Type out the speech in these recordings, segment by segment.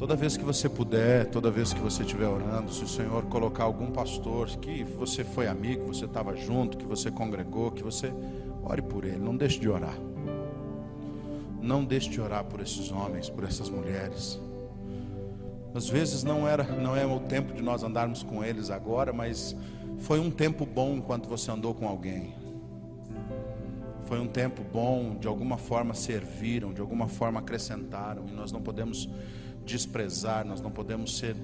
Toda vez que você puder, toda vez que você estiver orando, se o Senhor colocar algum pastor que você foi amigo, você estava junto, que você congregou, que você ore por ele, não deixe de orar. Não deixe de orar por esses homens, por essas mulheres. Às vezes não é o tempo de nós andarmos com eles agora, mas foi um tempo bom enquanto você andou com alguém. Foi um tempo bom, de alguma forma serviram, de alguma forma acrescentaram, e nós não podemos desprezar, nós não podemos ser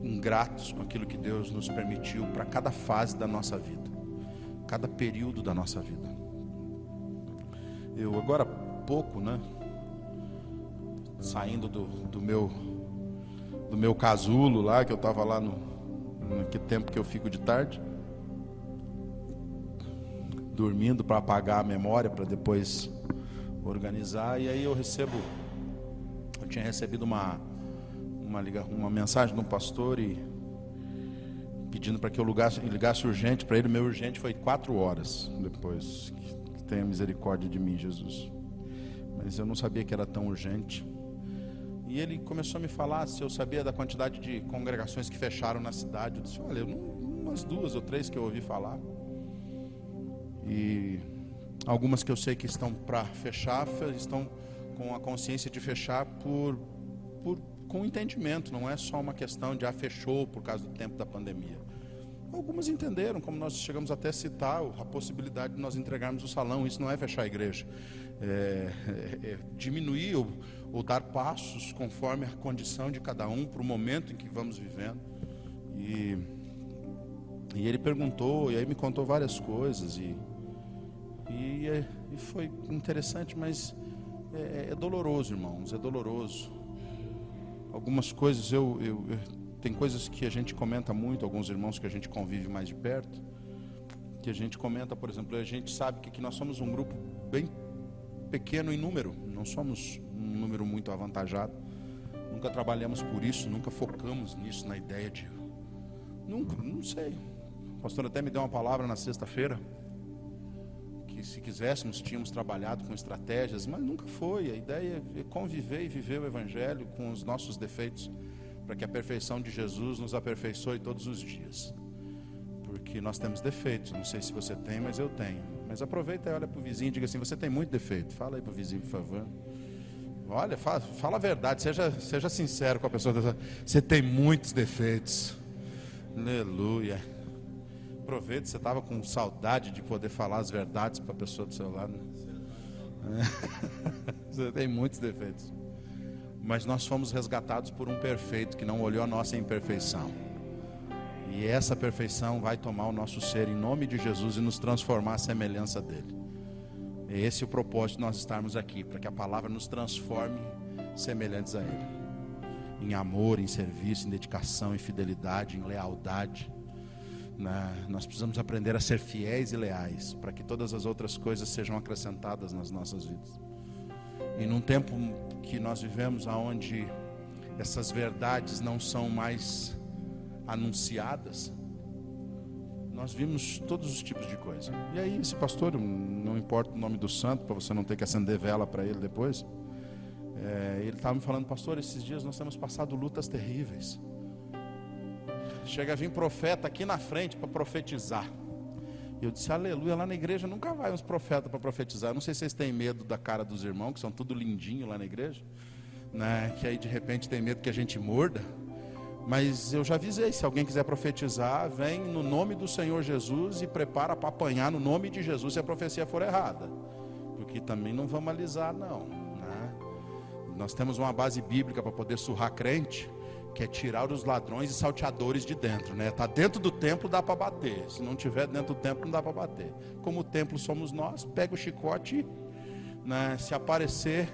ingratos com aquilo que Deus nos permitiu para cada fase da nossa vida, cada período da nossa vida. Eu agora há pouco, saindo do meu casulo lá, que eu estava lá naquele tempo que eu fico de tarde, dormindo para apagar a memória, para depois organizar, e aí eu tinha recebido uma mensagem de um pastor e pedindo para que eu ligasse urgente para ele. Meu urgente foi 4 horas depois. Que tenha misericórdia de mim, Jesus. Mas eu não sabia que era tão urgente. E ele começou a me falar se eu sabia da quantidade de congregações que fecharam na cidade. Eu disse: olha, umas 2 ou 3 que eu ouvi falar. E algumas que eu sei que estão para fechar, estão com a consciência de fechar com entendimento. Não é só uma questão de fechou por causa do tempo da pandemia. Algumas entenderam, como nós chegamos até a citar a possibilidade de nós entregarmos o salão. Isso não é fechar a igreja, é diminuir ou dar passos conforme a condição de cada um para o momento em que vamos vivendo. E ele perguntou, e aí me contou várias coisas, e foi interessante, mas é doloroso, irmãos, é doloroso. Algumas coisas tem coisas que a gente comenta muito, alguns irmãos que a gente convive mais de perto, que a gente comenta, por exemplo, a gente sabe que nós somos um grupo bem pequeno em número, não somos um número muito avantajado, nunca trabalhamos por isso, nunca focamos nisso, na ideia de... não sei, o pastor até me deu uma palavra na sexta-feira, que se quiséssemos tínhamos trabalhado com estratégias, mas nunca foi. A ideia é conviver e viver o Evangelho com os nossos defeitos, para que a perfeição de Jesus nos aperfeiçoe todos os dias. Porque nós temos defeitos, não sei se você tem, mas eu tenho. Mas aproveita e olha para o vizinho e diga assim: você tem muito defeito. Fala aí para o vizinho, por favor. Olha, fala a verdade, seja sincero com a pessoa. Você tem muitos defeitos. Aleluia. Aproveita, você estava com saudade de poder falar as verdades para a pessoa do seu lado. Você tem muitos defeitos. Mas nós fomos resgatados por um perfeito que não olhou a nossa imperfeição. E essa perfeição vai tomar o nosso ser em nome de Jesus e nos transformar à semelhança dele. É esse o propósito de nós estarmos aqui, para que a palavra nos transforme semelhantes a ele. Em amor, em serviço, em dedicação, em fidelidade, em lealdade. Nós precisamos aprender a ser fiéis e leais, para que todas as outras coisas sejam acrescentadas nas nossas vidas. E num tempo que nós vivemos, onde essas verdades não são mais anunciadas, nós vimos todos os tipos de coisa. E aí esse pastor, não importa o nome do santo, para você não ter que acender vela para ele depois, ele estava me falando: pastor, esses dias nós temos passado lutas terríveis. Chega a vir profeta aqui na frente para profetizar. E eu disse: aleluia, lá na igreja nunca vai uns profetas para profetizar. Eu não sei se vocês têm medo da cara dos irmãos, que são tudo lindinho lá na igreja, que aí de repente tem medo que a gente morda. Mas eu já avisei: se alguém quiser profetizar, vem no nome do Senhor Jesus e prepara para apanhar no nome de Jesus se a profecia for errada. Porque também não vamos alisar, não. Nós temos uma base bíblica para poder surrar crente, que é tirar os ladrões e salteadores de dentro, Tá dentro do templo, dá para bater. Se não tiver dentro do templo, não dá para bater. Como o templo somos nós, pega o chicote, se aparecer: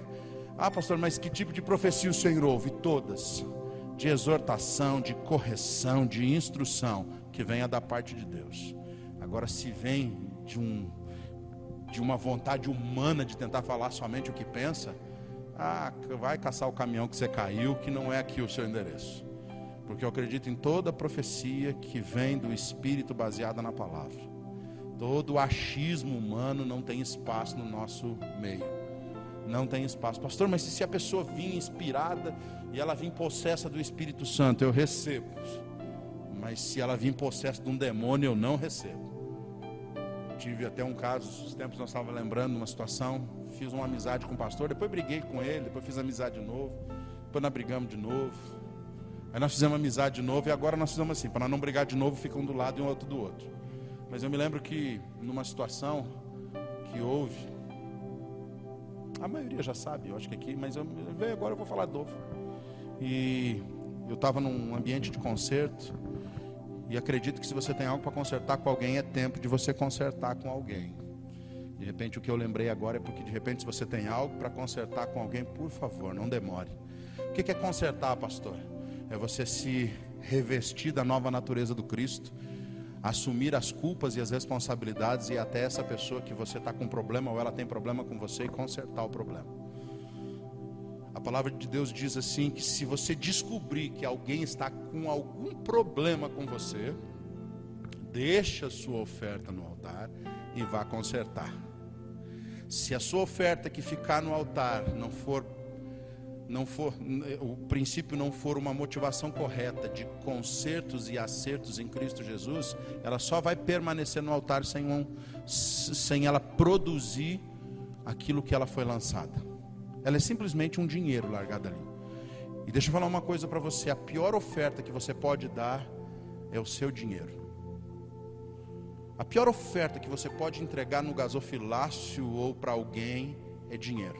pastor, mas que tipo de profecia o Senhor ouve? Todas, de exortação, de correção, de instrução, que venha da parte de Deus. Agora, se vem de uma vontade humana de tentar falar somente o que pensa, vai caçar o caminhão que você caiu, que não é aqui o seu endereço. Porque eu acredito em toda profecia que vem do Espírito, baseada na palavra. Todo achismo humano não tem espaço no nosso meio. Não tem espaço. Pastor, mas se a pessoa vir inspirada e ela vir possessa do Espírito Santo, eu recebo. Mas se ela vir possessa de um demônio, eu não recebo. Tive até um caso, esses tempos nós estávamos lembrando de uma situação, fiz uma amizade com o pastor, depois briguei com ele, depois fiz amizade de novo, depois nós brigamos de novo. Aí nós fizemos amizade de novo e agora nós fizemos assim, para não brigar de novo, fica um do lado e um outro do outro. Mas eu me lembro que numa situação que houve, a maioria já sabe, eu acho que aqui, mas agora eu vou falar de novo. E eu estava num ambiente de concerto, e acredito que se você tem algo para consertar com alguém, é tempo de você consertar com alguém. De repente o que eu lembrei agora é porque de repente se você tem algo para consertar com alguém, por favor, não demore. O que é consertar, pastor? É você se revestir da nova natureza do Cristo, assumir as culpas e as responsabilidades e até essa pessoa que você está com problema ou ela tem problema com você e consertar o problema. A palavra de Deus diz assim, que se você descobrir que alguém está com algum problema com você, deixa a sua oferta no altar e vá consertar. Se a sua oferta que ficar no altar não for, o princípio não for uma motivação correta de consertos e acertos em Cristo Jesus, ela só vai permanecer no altar sem ela produzir aquilo que ela foi lançada. Ela é simplesmente um dinheiro largado ali. E deixa eu falar uma coisa para você, a pior oferta que você pode dar é o seu dinheiro. A pior oferta que você pode entregar no gasofilácio ou para alguém é dinheiro.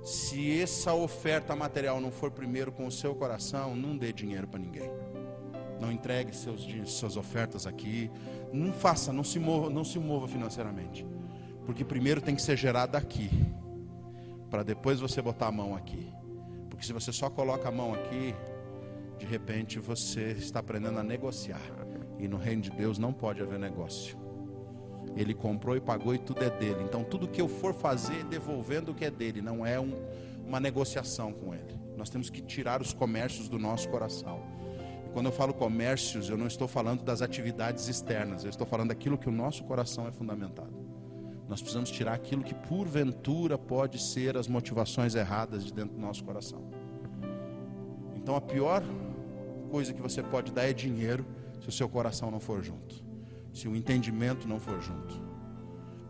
Se essa oferta material não for primeiro com o seu coração, não dê dinheiro para ninguém. Não entregue suas ofertas aqui. Não faça, não se mova financeiramente. Porque primeiro tem que ser gerado aqui, para depois você botar a mão aqui. Porque se você só coloca a mão aqui, de repente você está aprendendo a negociar. E no reino de Deus não pode haver negócio. Ele comprou e pagou e tudo é dele. Então tudo que eu for fazer, devolvendo o que é dele, não é uma negociação com ele. Nós temos que tirar os comércios do nosso coração. E quando eu falo comércios, eu não estou falando das atividades externas. Eu estou falando daquilo que o nosso coração é fundamentado. Nós precisamos tirar aquilo que porventura pode ser as motivações erradas de dentro do nosso coração. Então a pior coisa que você pode dar é dinheiro, se o seu coração não for junto, se o entendimento não for junto.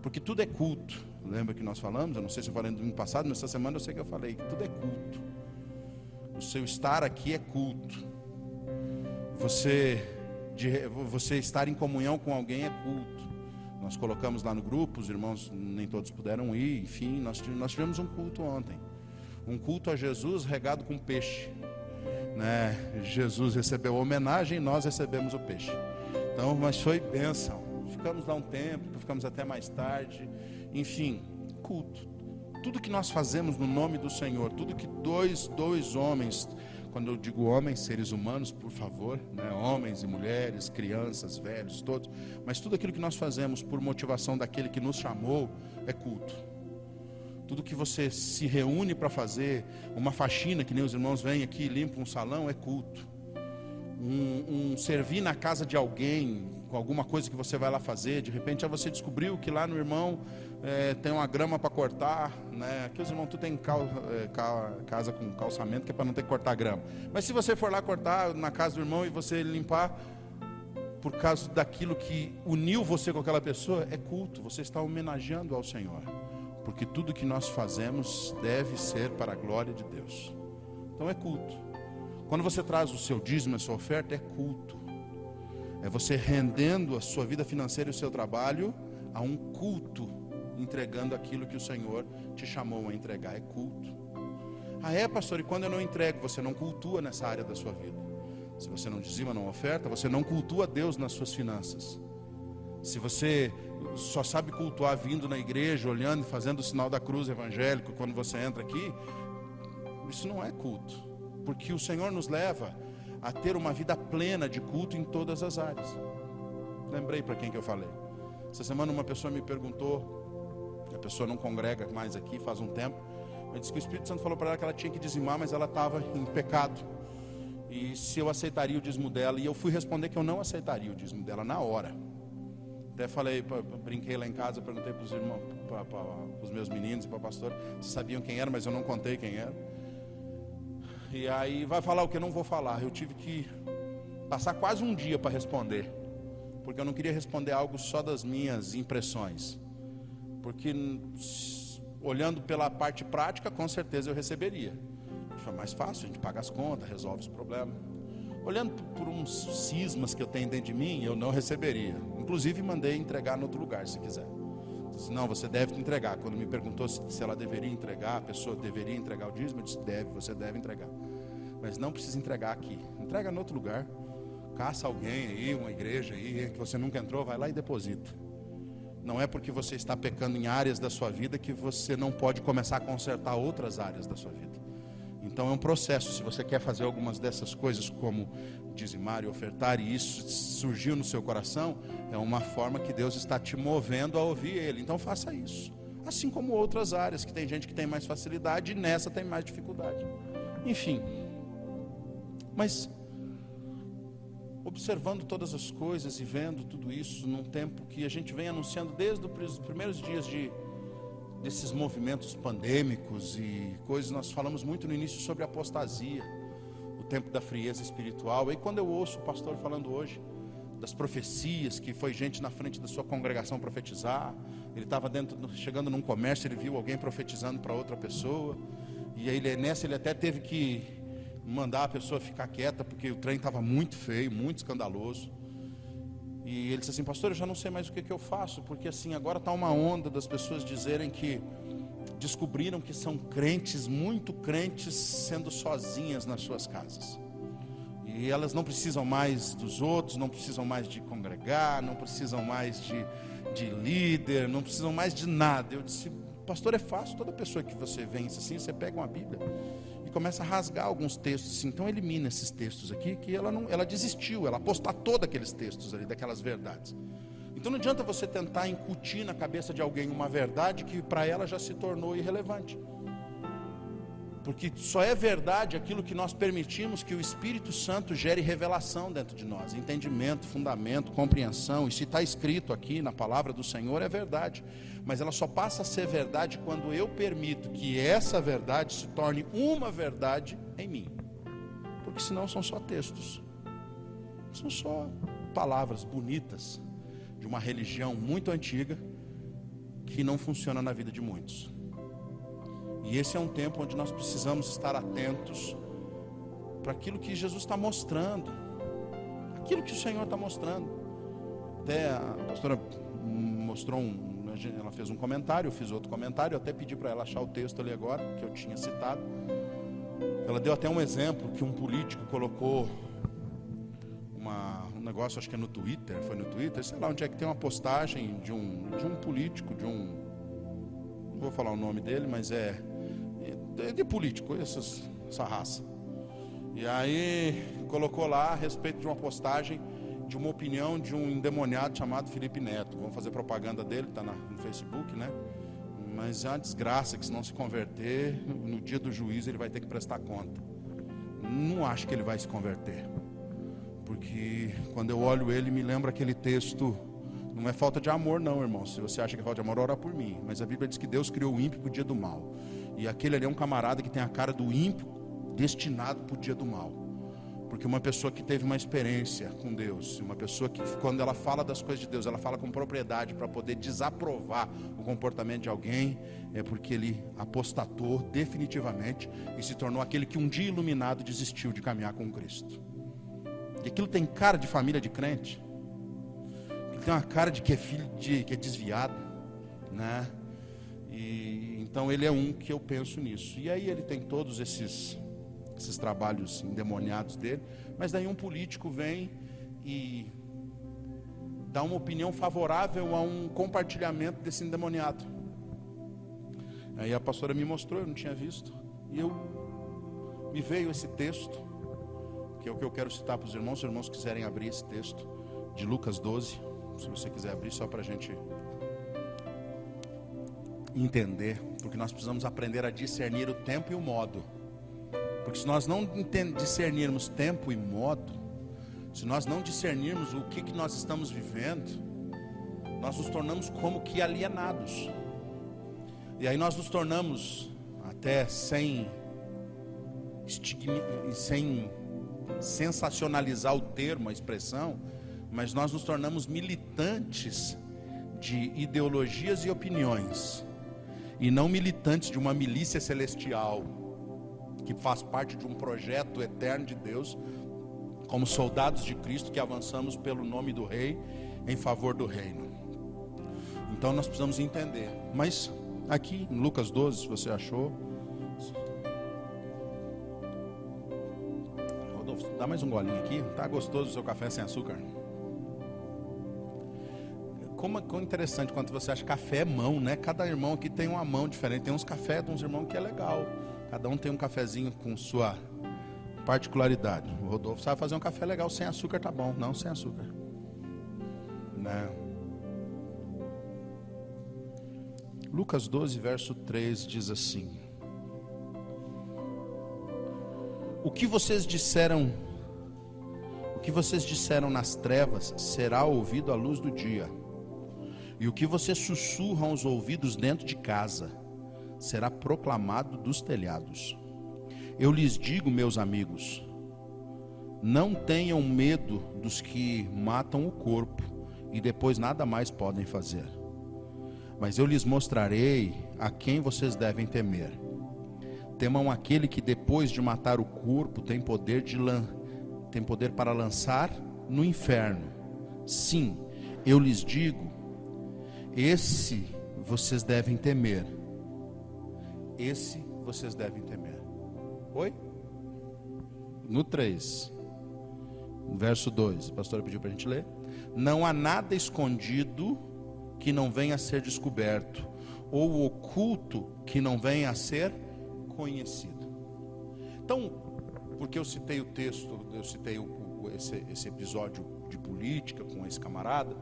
Porque tudo é culto. Lembra que nós falamos? Eu não sei se eu falei no domingo passado, mas essa semana eu sei que eu falei que tudo é culto. O seu estar aqui é culto. Você estar em comunhão com alguém é culto. Nós colocamos lá no grupo, os irmãos nem todos puderam ir, enfim, nós tivemos um culto ontem. Um culto a Jesus regado com peixe, né? Jesus recebeu a homenagem e nós recebemos o peixe. Então, mas foi bênção. Ficamos lá um tempo, ficamos até mais tarde. Enfim, culto. Tudo que nós fazemos no nome do Senhor, tudo que dois homens, quando eu digo homens, seres humanos, por favor, né? Homens e mulheres, crianças, velhos, todos, mas tudo aquilo que nós fazemos por motivação daquele que nos chamou é culto. Tudo que você se reúne para fazer, uma faxina, que nem os irmãos vêm aqui e limpam um salão, é culto. Servir na casa de alguém, com alguma coisa que você vai lá fazer, de repente já você descobriu que lá no irmão tem uma grama para cortar, né? Aqui os irmãos tudo tem casa com calçamento, que é para não ter que cortar grama. Mas se você for lá cortar na casa do irmão e você limpar, por causa daquilo que uniu você com aquela pessoa, é culto, você está homenageando ao Senhor. Porque tudo que nós fazemos deve ser para a glória de Deus. Então é culto. Quando você traz o seu dízimo, a sua oferta, é culto. É você rendendo a sua vida financeira e o seu trabalho a um culto, entregando aquilo que o Senhor te chamou a entregar. É culto. Ah, é, pastor, e quando eu não entrego? Você não cultua nessa área da sua vida. Se você não dizima, não oferta, você não cultua Deus nas suas finanças. Se você só sabe cultuar vindo na igreja, olhando e fazendo o sinal da cruz evangélico quando você entra aqui, isso não é culto. Porque o Senhor nos leva a ter uma vida plena de culto em todas as áreas. Lembrei para quem que eu falei. Essa semana uma pessoa me perguntou, a pessoa não congrega mais aqui faz um tempo, mas disse que o Espírito Santo falou para ela que ela tinha que dizimar, mas ela estava em pecado. E se eu aceitaria o dízimo dela, e eu fui responder que eu não aceitaria o dízimo dela na hora. Até falei, brinquei lá em casa, perguntei para os irmãos, para os meus meninos e para o pastor, se sabiam quem era, mas eu não contei quem era. E aí, vai falar o que eu não vou falar. Eu tive que passar quase um dia para responder, porque eu não queria responder algo só das minhas impressões, porque olhando pela parte prática, com certeza eu receberia. Foi mais fácil, a gente paga as contas, resolve os problemas. Olhando por uns cismas que eu tenho dentro de mim, eu não receberia. Inclusive mandei entregar em outro lugar, se quiser. Disse, não, você deve entregar. Quando me perguntou se ela deveria entregar, a pessoa deveria entregar o dízimo, eu disse, você deve entregar. Mas não precisa entregar aqui. Entrega em outro lugar. Caça alguém aí, uma igreja aí, que você nunca entrou, vai lá e deposita. Não é porque você está pecando em áreas da sua vida que você não pode começar a consertar outras áreas da sua vida. Então é um processo. Se você quer fazer algumas dessas coisas, como dizimar e ofertar, e isso surgiu no seu coração, é uma forma que Deus está te movendo a ouvir Ele. Então faça isso. Assim como outras áreas, que tem gente que tem mais facilidade e nessa tem mais dificuldade. Enfim. Mas observando todas as coisas e vendo tudo isso num tempo que a gente vem anunciando desde os primeiros dias desses movimentos pandêmicos e coisas, nós falamos muito no início sobre apostasia, o tempo da frieza espiritual. E quando eu ouço o pastor falando hoje das profecias, que foi gente na frente da sua congregação profetizar, ele estava chegando num comércio, ele viu alguém profetizando para outra pessoa, e aí ele até teve que mandar a pessoa ficar quieta, porque o trem estava muito feio, muito escandaloso. E ele disse assim, pastor, eu já não sei mais o que eu faço, porque assim, agora está uma onda das pessoas dizerem que descobriram que são crentes, muito crentes, sendo sozinhas nas suas casas. E elas não precisam mais dos outros, não precisam mais de congregar, não precisam mais de líder, não precisam mais de nada. Eu disse, pastor, é fácil, toda pessoa que você vence assim, você pega uma Bíblia e começa a rasgar alguns textos assim. Então elimina esses textos aqui, que ela desistiu, ela apostatou daqueles textos ali, daquelas verdades. Então não adianta você tentar incutir na cabeça de alguém uma verdade que para ela já se tornou irrelevante. Porque só é verdade aquilo que nós permitimos que o Espírito Santo gere revelação dentro de nós, entendimento, fundamento, compreensão. E se está escrito aqui na palavra do Senhor, é verdade. Mas ela só passa a ser verdade quando eu permito que essa verdade se torne uma verdade em mim. Porque senão são só textos, são só palavras bonitas de uma religião muito antiga que não funciona na vida de muitos. E esse é um tempo onde nós precisamos estar atentos para aquilo que Jesus está mostrando, aquilo que o Senhor está mostrando. Até a pastora mostrou ela fez um comentário, eu fiz outro comentário, eu até pedi para ela achar o texto ali agora, que eu tinha citado. Ela deu até um exemplo que um político colocou um negócio, acho que é no Twitter, foi no Twitter, sei lá onde é que tem uma postagem de um político, não vou falar o nome dele, mas é de político, essa raça. E aí colocou lá a respeito de uma postagem, de uma opinião de um endemoniado chamado Felipe Neto. Vamos fazer propaganda dele, está no Facebook, né? Mas é uma desgraça que se não se converter, no dia do juízo ele vai ter que prestar conta. Não acho que ele vai se converter, porque quando eu olho ele, me lembra aquele texto. Não é falta de amor não, irmão. Se você acha que é falta de amor, ora por mim. Mas a Bíblia diz que Deus criou o ímpio para o dia do mal. E aquele ali é um camarada que tem a cara do ímpio, destinado para o dia do mal. Porque uma pessoa que teve uma experiência com Deus, uma pessoa que quando ela fala das coisas de Deus, ela fala com propriedade para poder desaprovar o comportamento de alguém, é porque ele apostatou definitivamente e se tornou aquele que um dia iluminado desistiu de caminhar com Cristo. E aquilo tem cara de família de crente, tem uma cara de que é filho que é desviado, né? E então ele é um que eu penso nisso. E aí ele tem todos esses trabalhos endemoniados dele, mas daí um político vem e dá uma opinião favorável a um compartilhamento desse endemoniado. Aí a pastora me mostrou, eu não tinha visto, e me veio esse texto, que é o que eu quero citar para os irmãos. Se os irmãos quiserem abrir esse texto de Lucas 12, se você quiser abrir, só para a gente entender, porque nós precisamos aprender a discernir o tempo e o modo. Porque se nós não discernirmos tempo e modo, se nós não discernirmos o que nós estamos vivendo, nós nos tornamos como que alienados. E aí nós nos tornamos, até sem sensacionalizar o termo, a expressão, mas nós nos tornamos militantes de ideologias e opiniões, e não militantes de uma milícia celestial, que faz parte de um projeto eterno de Deus, como soldados de Cristo que avançamos pelo nome do Rei, em favor do reino. Então nós precisamos entender. Mas aqui em Lucas 12, se você achou, Rodolfo, dá mais um golinho aqui. Tá gostoso o seu café sem açúcar? Como interessante quando você acha café é mão, né? Cada irmão aqui tem uma mão diferente. Tem uns cafés de uns irmãos que é legal. Cada um tem um cafezinho com sua particularidade. O Rodolfo sabe fazer um café legal sem açúcar, tá bom? Não sem açúcar, né? Lucas 12, verso 3 diz assim: O que vocês disseram nas trevas será ouvido à luz do dia, e o que vocês sussurram aos ouvidos dentro de casa será proclamado dos telhados. Eu lhes digo, meus amigos, não tenham medo dos que matam o corpo e depois nada mais podem fazer. Mas eu lhes mostrarei a quem vocês devem temer. Temam aquele que depois de matar o corpo tem poder para lançar no inferno. Sim, eu lhes digo, esse vocês devem temer. Esse vocês devem temer. Oi? No 3, verso 2, a pastora pediu para a gente ler. Não há nada escondido que não venha a ser descoberto, ou oculto que não venha a ser conhecido. Então, porque eu citei o texto, eu citei esse episódio de política com esse camarada,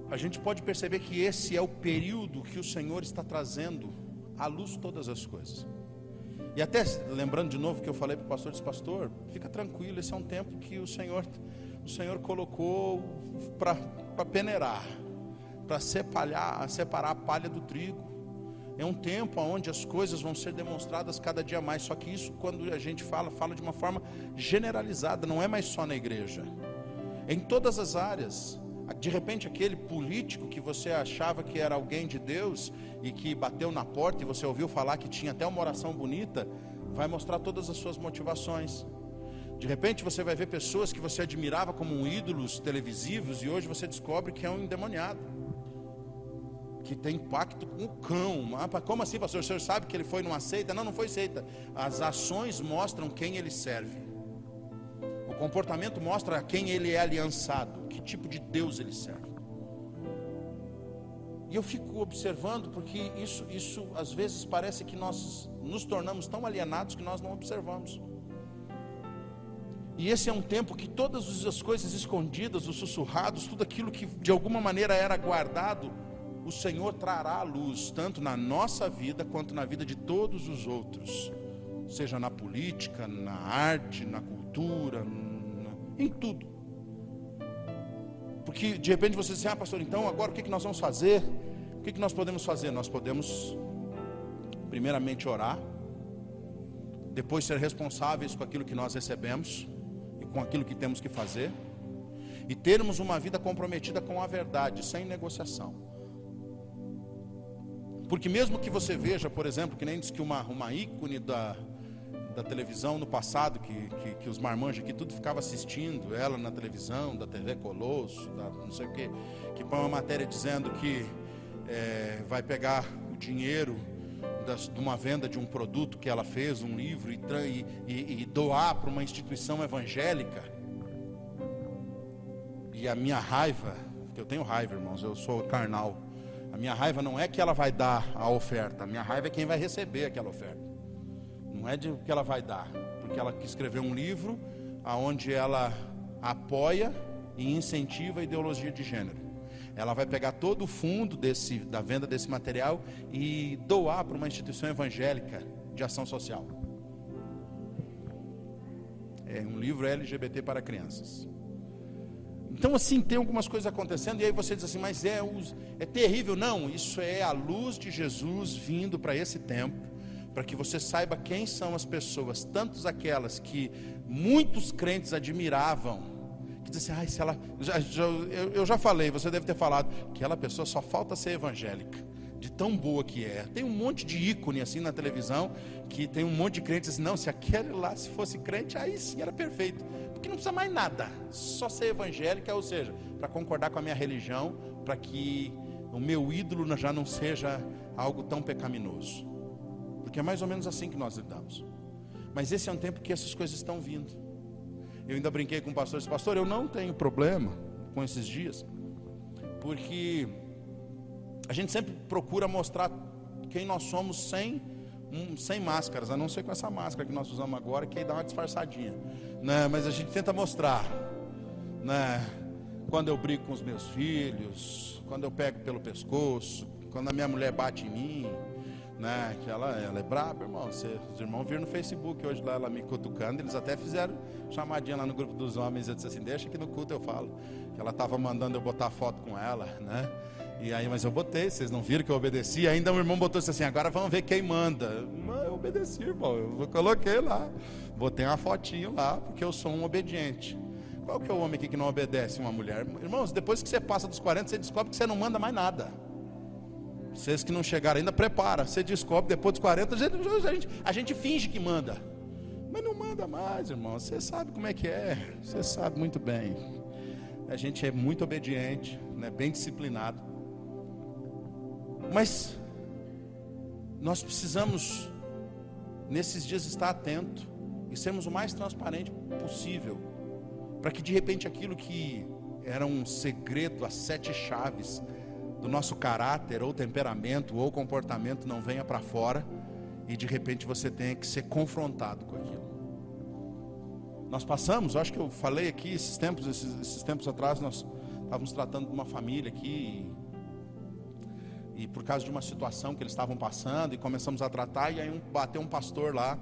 a gente pode perceber que esse é o período que o Senhor está trazendo à luz todas as coisas. E até lembrando de novo que eu falei para o pastor, disse: pastor, fica tranquilo, esse é um tempo que o Senhor colocou para peneirar, para separar a palha do trigo. É um tempo onde as coisas vão ser demonstradas cada dia mais. Só que isso, quando a gente fala de uma forma generalizada, não é mais só na igreja, em todas as áreas. De repente aquele político que você achava que era alguém de Deus e que bateu na porta e você ouviu falar que tinha até uma oração bonita, vai mostrar todas as suas motivações. De repente você vai ver pessoas que você admirava como ídolos televisivos e hoje você descobre que é um endemoniado, que tem pacto com o cão. Como assim, pastor? O senhor sabe que ele foi numa seita? Não foi seita. As ações mostram quem ele serve. O comportamento mostra a quem ele é aliançado, que tipo de Deus ele serve. E eu fico observando, porque isso às vezes parece que nós nos tornamos tão alienados que nós não observamos. E esse é um tempo que todas as coisas escondidas, os sussurrados, tudo aquilo que de alguma maneira era guardado, o Senhor trará à luz, tanto na nossa vida quanto na vida de todos os outros, seja na política, na arte, na cultura, em tudo. Porque de repente você diz: pastor, então agora o que nós vamos fazer? O que nós podemos fazer? Nós podemos primeiramente orar, depois ser responsáveis com aquilo que nós recebemos e com aquilo que temos que fazer, e termos uma vida comprometida com a verdade, sem negociação. Porque mesmo que você veja, por exemplo, que nem diz que uma ícone da televisão no passado, que os marmanjos aqui tudo ficava assistindo ela na televisão, da TV Colosso, não sei o que põe uma matéria dizendo que vai pegar o dinheiro de uma venda de um produto que ela fez, um livro, e doar para uma instituição evangélica. E a minha raiva, porque eu tenho raiva, irmãos, eu sou carnal, a minha raiva não é que ela vai dar a oferta, a minha raiva é quem vai receber aquela oferta. Não é de que ela vai dar, porque ela escreveu um livro onde ela apoia e incentiva a ideologia de gênero. Ela vai pegar todo o fundo da venda desse material e doar para uma instituição evangélica de ação social. É um livro LGBT para crianças. Então assim, tem algumas coisas acontecendo, e aí você diz assim, mas é terrível. Não, isso é a luz de Jesus vindo para esse tempo, para que você saiba quem são as pessoas, tantos aquelas que muitos crentes admiravam, que dizem assim, se ela, eu já falei, você deve ter falado, que aquela pessoa só falta ser evangélica, de tão boa que é. Tem um monte de ícone assim na televisão, que tem um monte de crentes assim, não, se aquele lá se fosse crente, aí sim era perfeito, porque não precisa mais nada, só ser evangélica, ou seja, para concordar com a minha religião, para que o meu ídolo já não seja algo tão pecaminoso, porque é mais ou menos assim que nós lidamos. Mas esse é um tempo que essas coisas estão vindo. Eu ainda brinquei com o pastor, disse, pastor, eu não tenho problema com esses dias, porque a gente sempre procura mostrar quem nós somos sem máscaras, a não ser com essa máscara que nós usamos agora, que aí dá uma disfarçadinha, né? Mas a gente tenta mostrar, né? Quando eu brigo com os meus filhos, quando eu pego pelo pescoço, quando a minha mulher bate em mim, né? Que ela é braba, irmão. Os irmãos viram no Facebook hoje lá, ela me cutucando. Eles até fizeram chamadinha lá no grupo dos homens. Eu disse assim, deixa que no culto eu falo. Que ela estava mandando eu botar foto com ela, né? E aí, mas eu botei, vocês não viram que eu obedeci? Ainda o irmão botou assim, agora vamos ver quem manda. Eu obedeci, irmão, eu coloquei lá, botei uma fotinho lá, porque eu sou um obediente. Qual que é o homem aqui que não obedece uma mulher? Irmãos, depois que você passa dos 40, você descobre que você não manda mais nada. Vocês que não chegaram ainda, prepara, você descobre, depois dos 40, a gente finge que manda, mas não manda mais, irmão, você sabe como é que é, você sabe muito bem. A gente é muito obediente, né, bem disciplinado. Mas nós precisamos, nesses dias, estar atento e sermos o mais transparente possível, para que de repente aquilo que era um segredo, as 7 chaves do nosso caráter, ou temperamento, ou comportamento, não venha para fora, e de repente você tenha que ser confrontado com aquilo. Nós passamos, eu acho que eu falei aqui esses tempos atrás, nós estávamos tratando de uma família aqui, e por causa de uma situação que eles estavam passando, e começamos a tratar, e aí bateu um pastor lá,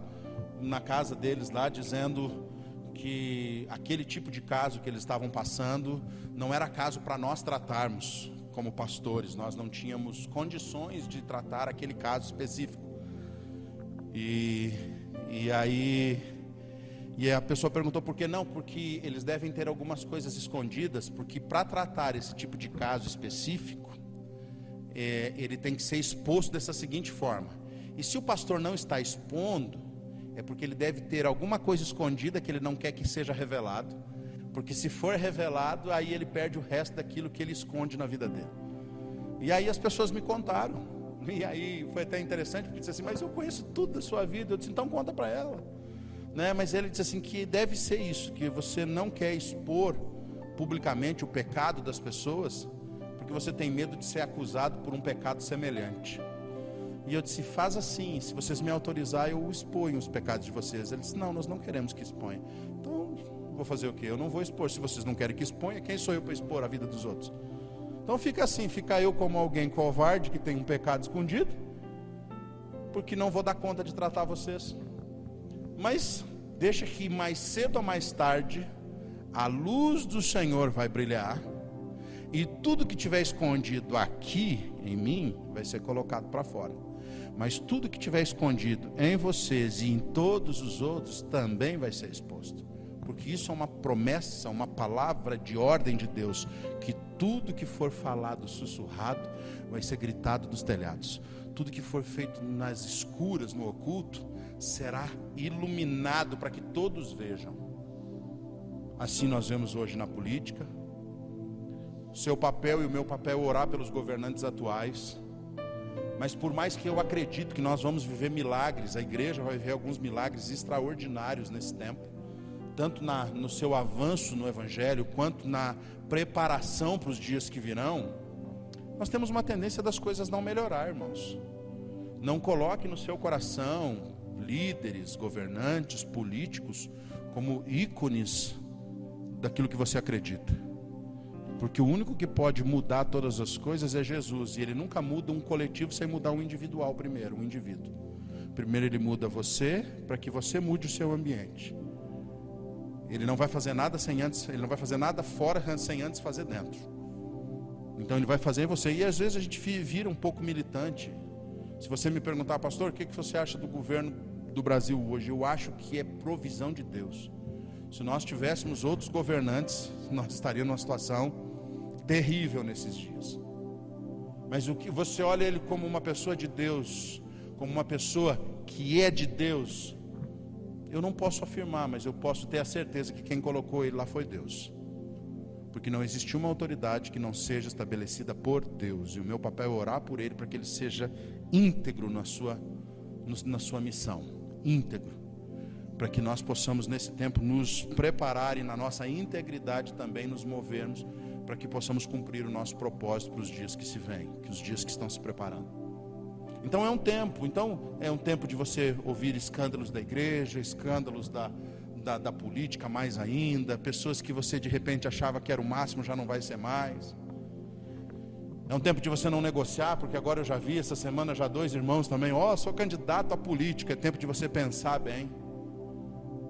na casa deles lá, dizendo que aquele tipo de caso que eles estavam passando, não era caso para nós tratarmos, como pastores, nós não tínhamos condições de tratar aquele caso específico. E a pessoa perguntou por que não, porque eles devem ter algumas coisas escondidas, porque para tratar esse tipo de caso específico, ele tem que ser exposto dessa seguinte forma, e se o pastor não está expondo, é porque ele deve ter alguma coisa escondida que ele não quer que seja revelado, porque se for revelado, aí ele perde o resto daquilo que ele esconde na vida dele. E aí as pessoas me contaram, e aí foi até interessante, porque disse assim, mas eu conheço tudo da sua vida. Eu disse, então conta para ela, né? Mas ele disse assim, que deve ser isso, que você não quer expor publicamente o pecado das pessoas, porque você tem medo de ser acusado por um pecado semelhante. E eu disse, faz assim, se vocês me autorizarem, eu exponho os pecados de vocês. Ele disse, não, nós não queremos que exponha. Então, vou fazer o quê? Eu não vou expor. Se vocês não querem que exponha, quem sou eu para expor a vida dos outros? Então fica assim, fica eu como alguém covarde, que tem um pecado escondido, porque não vou dar conta de tratar vocês. Mas deixa que mais cedo ou mais tarde, a luz do Senhor vai brilhar, e tudo que tiver escondido aqui em mim, vai ser colocado para fora. Mas tudo que tiver escondido em vocês e em todos os outros, também vai ser exposto. Porque isso é uma promessa, uma palavra de ordem de Deus, que tudo que for falado sussurrado, vai ser gritado dos telhados. Tudo que for feito nas escuras, no oculto, será iluminado para que todos vejam. Assim nós vemos hoje na política. Seu papel e o meu papel é orar pelos governantes atuais. Mas por mais que eu acredito que nós vamos viver milagres, a igreja vai viver alguns milagres extraordinários nesse tempo, tanto no seu avanço no Evangelho, quanto na preparação para os dias que virão, nós temos uma tendência das coisas não melhorar, irmãos. Não coloque no seu coração líderes, governantes, políticos, como ícones daquilo que você acredita. Porque o único que pode mudar todas as coisas é Jesus. E Ele nunca muda um coletivo sem mudar um individual primeiro, um indivíduo. Primeiro Ele muda você, para que você mude o seu ambiente. Ele não vai fazer nada ele não vai fazer nada fora sem antes fazer dentro. Então ele vai fazer em você. E às vezes a gente vira um pouco militante. Se você me perguntar, pastor, o que você acha do governo do Brasil hoje? Eu acho que é provisão de Deus. Se nós tivéssemos outros governantes, nós estaríamos numa situação terrível nesses dias. Mas o que você olha ele como uma pessoa de Deus, como uma pessoa que é de Deus, eu não posso afirmar, mas eu posso ter a certeza que quem colocou ele lá foi Deus. Porque não existe uma autoridade que não seja estabelecida por Deus. E o meu papel é orar por ele para que ele seja íntegro na sua missão. Íntegro. Para que nós possamos nesse tempo nos preparar e na nossa integridade também nos movermos para que possamos cumprir o nosso propósito para os dias que se vêm, que os dias que estão se preparando. Então é um tempo de você ouvir escândalos da igreja, escândalos da política mais ainda, pessoas que você de repente achava que era o máximo, já não vai ser mais. É um tempo de você não negociar, porque agora eu já vi essa semana já 2 irmãos também, sou candidato à política. É tempo de você pensar bem,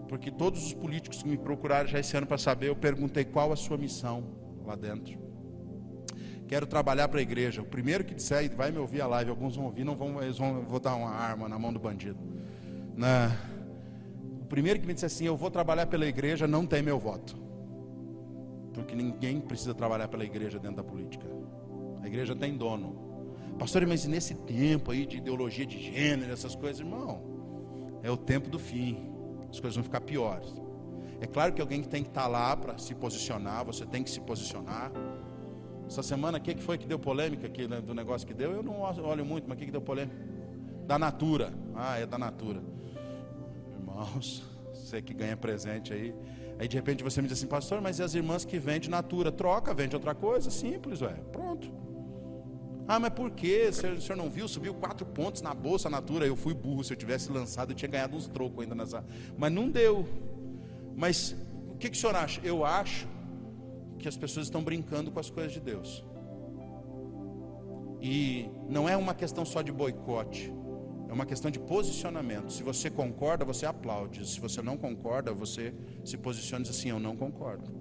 porque todos os políticos que me procuraram já esse ano para saber, eu perguntei qual a sua missão lá dentro. Quero trabalhar para a igreja. O primeiro que disser, vai me ouvir a live, alguns vão ouvir, vou dar uma arma na mão do bandido. O primeiro que me disser assim, eu vou trabalhar pela igreja, não tem meu voto. Porque ninguém precisa trabalhar pela igreja dentro da política. A igreja tem dono. Pastor, mas nesse tempo aí de ideologia de gênero, essas coisas, irmão, é o tempo do fim. As coisas vão ficar piores. É claro que alguém que tem que estar lá para se posicionar, você tem que se posicionar. Essa semana, o que foi que deu polêmica aqui, né, do negócio que deu? Eu não olho muito, mas o que deu polêmica? Da Natura. É da Natura. Irmãos, você que ganha presente aí. Aí de repente você me diz assim, pastor, mas e as irmãs que vendem Natura? Troca, vende outra coisa, simples, pronto. Mas por quê? O senhor não viu? Subiu 4 pontos na bolsa Natura. Eu fui burro, se eu tivesse lançado eu tinha ganhado uns trocos ainda nessa. Mas não deu. Mas o que o senhor acha? Eu acho que as pessoas estão brincando com as coisas de Deus. E não é uma questão só de boicote, é uma questão de posicionamento. Se você concorda, você aplaude. Se você não concorda, você se posiciona e diz assim, eu não concordo.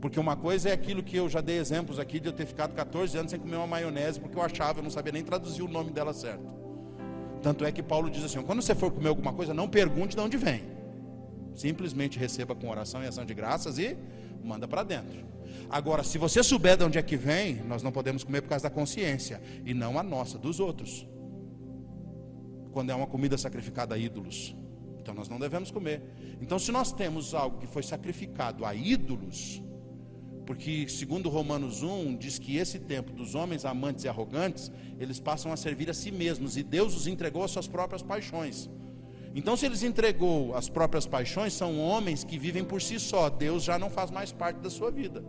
Porque uma coisa é aquilo que eu já dei exemplos aqui, de eu ter ficado 14 anos sem comer uma maionese, porque eu não sabia nem traduzir o nome dela certo. Tanto é que Paulo diz assim, quando você for comer alguma coisa, não pergunte de onde vem. Simplesmente receba com oração e ação de graças e manda para dentro. Agora, se você souber de onde é que vem, nós não podemos comer por causa da consciência, e não a nossa, dos outros. Quando é uma comida sacrificada a ídolos, então nós não devemos comer. Então, se nós temos algo que foi sacrificado a ídolos, porque segundo Romanos 1, diz que esse tempo dos homens amantes e arrogantes, eles passam a servir a si mesmos, e Deus os entregou às suas próprias paixões. Então, se eles entregou as próprias paixões, são homens que vivem por si só. Deus já não faz mais parte da sua vida.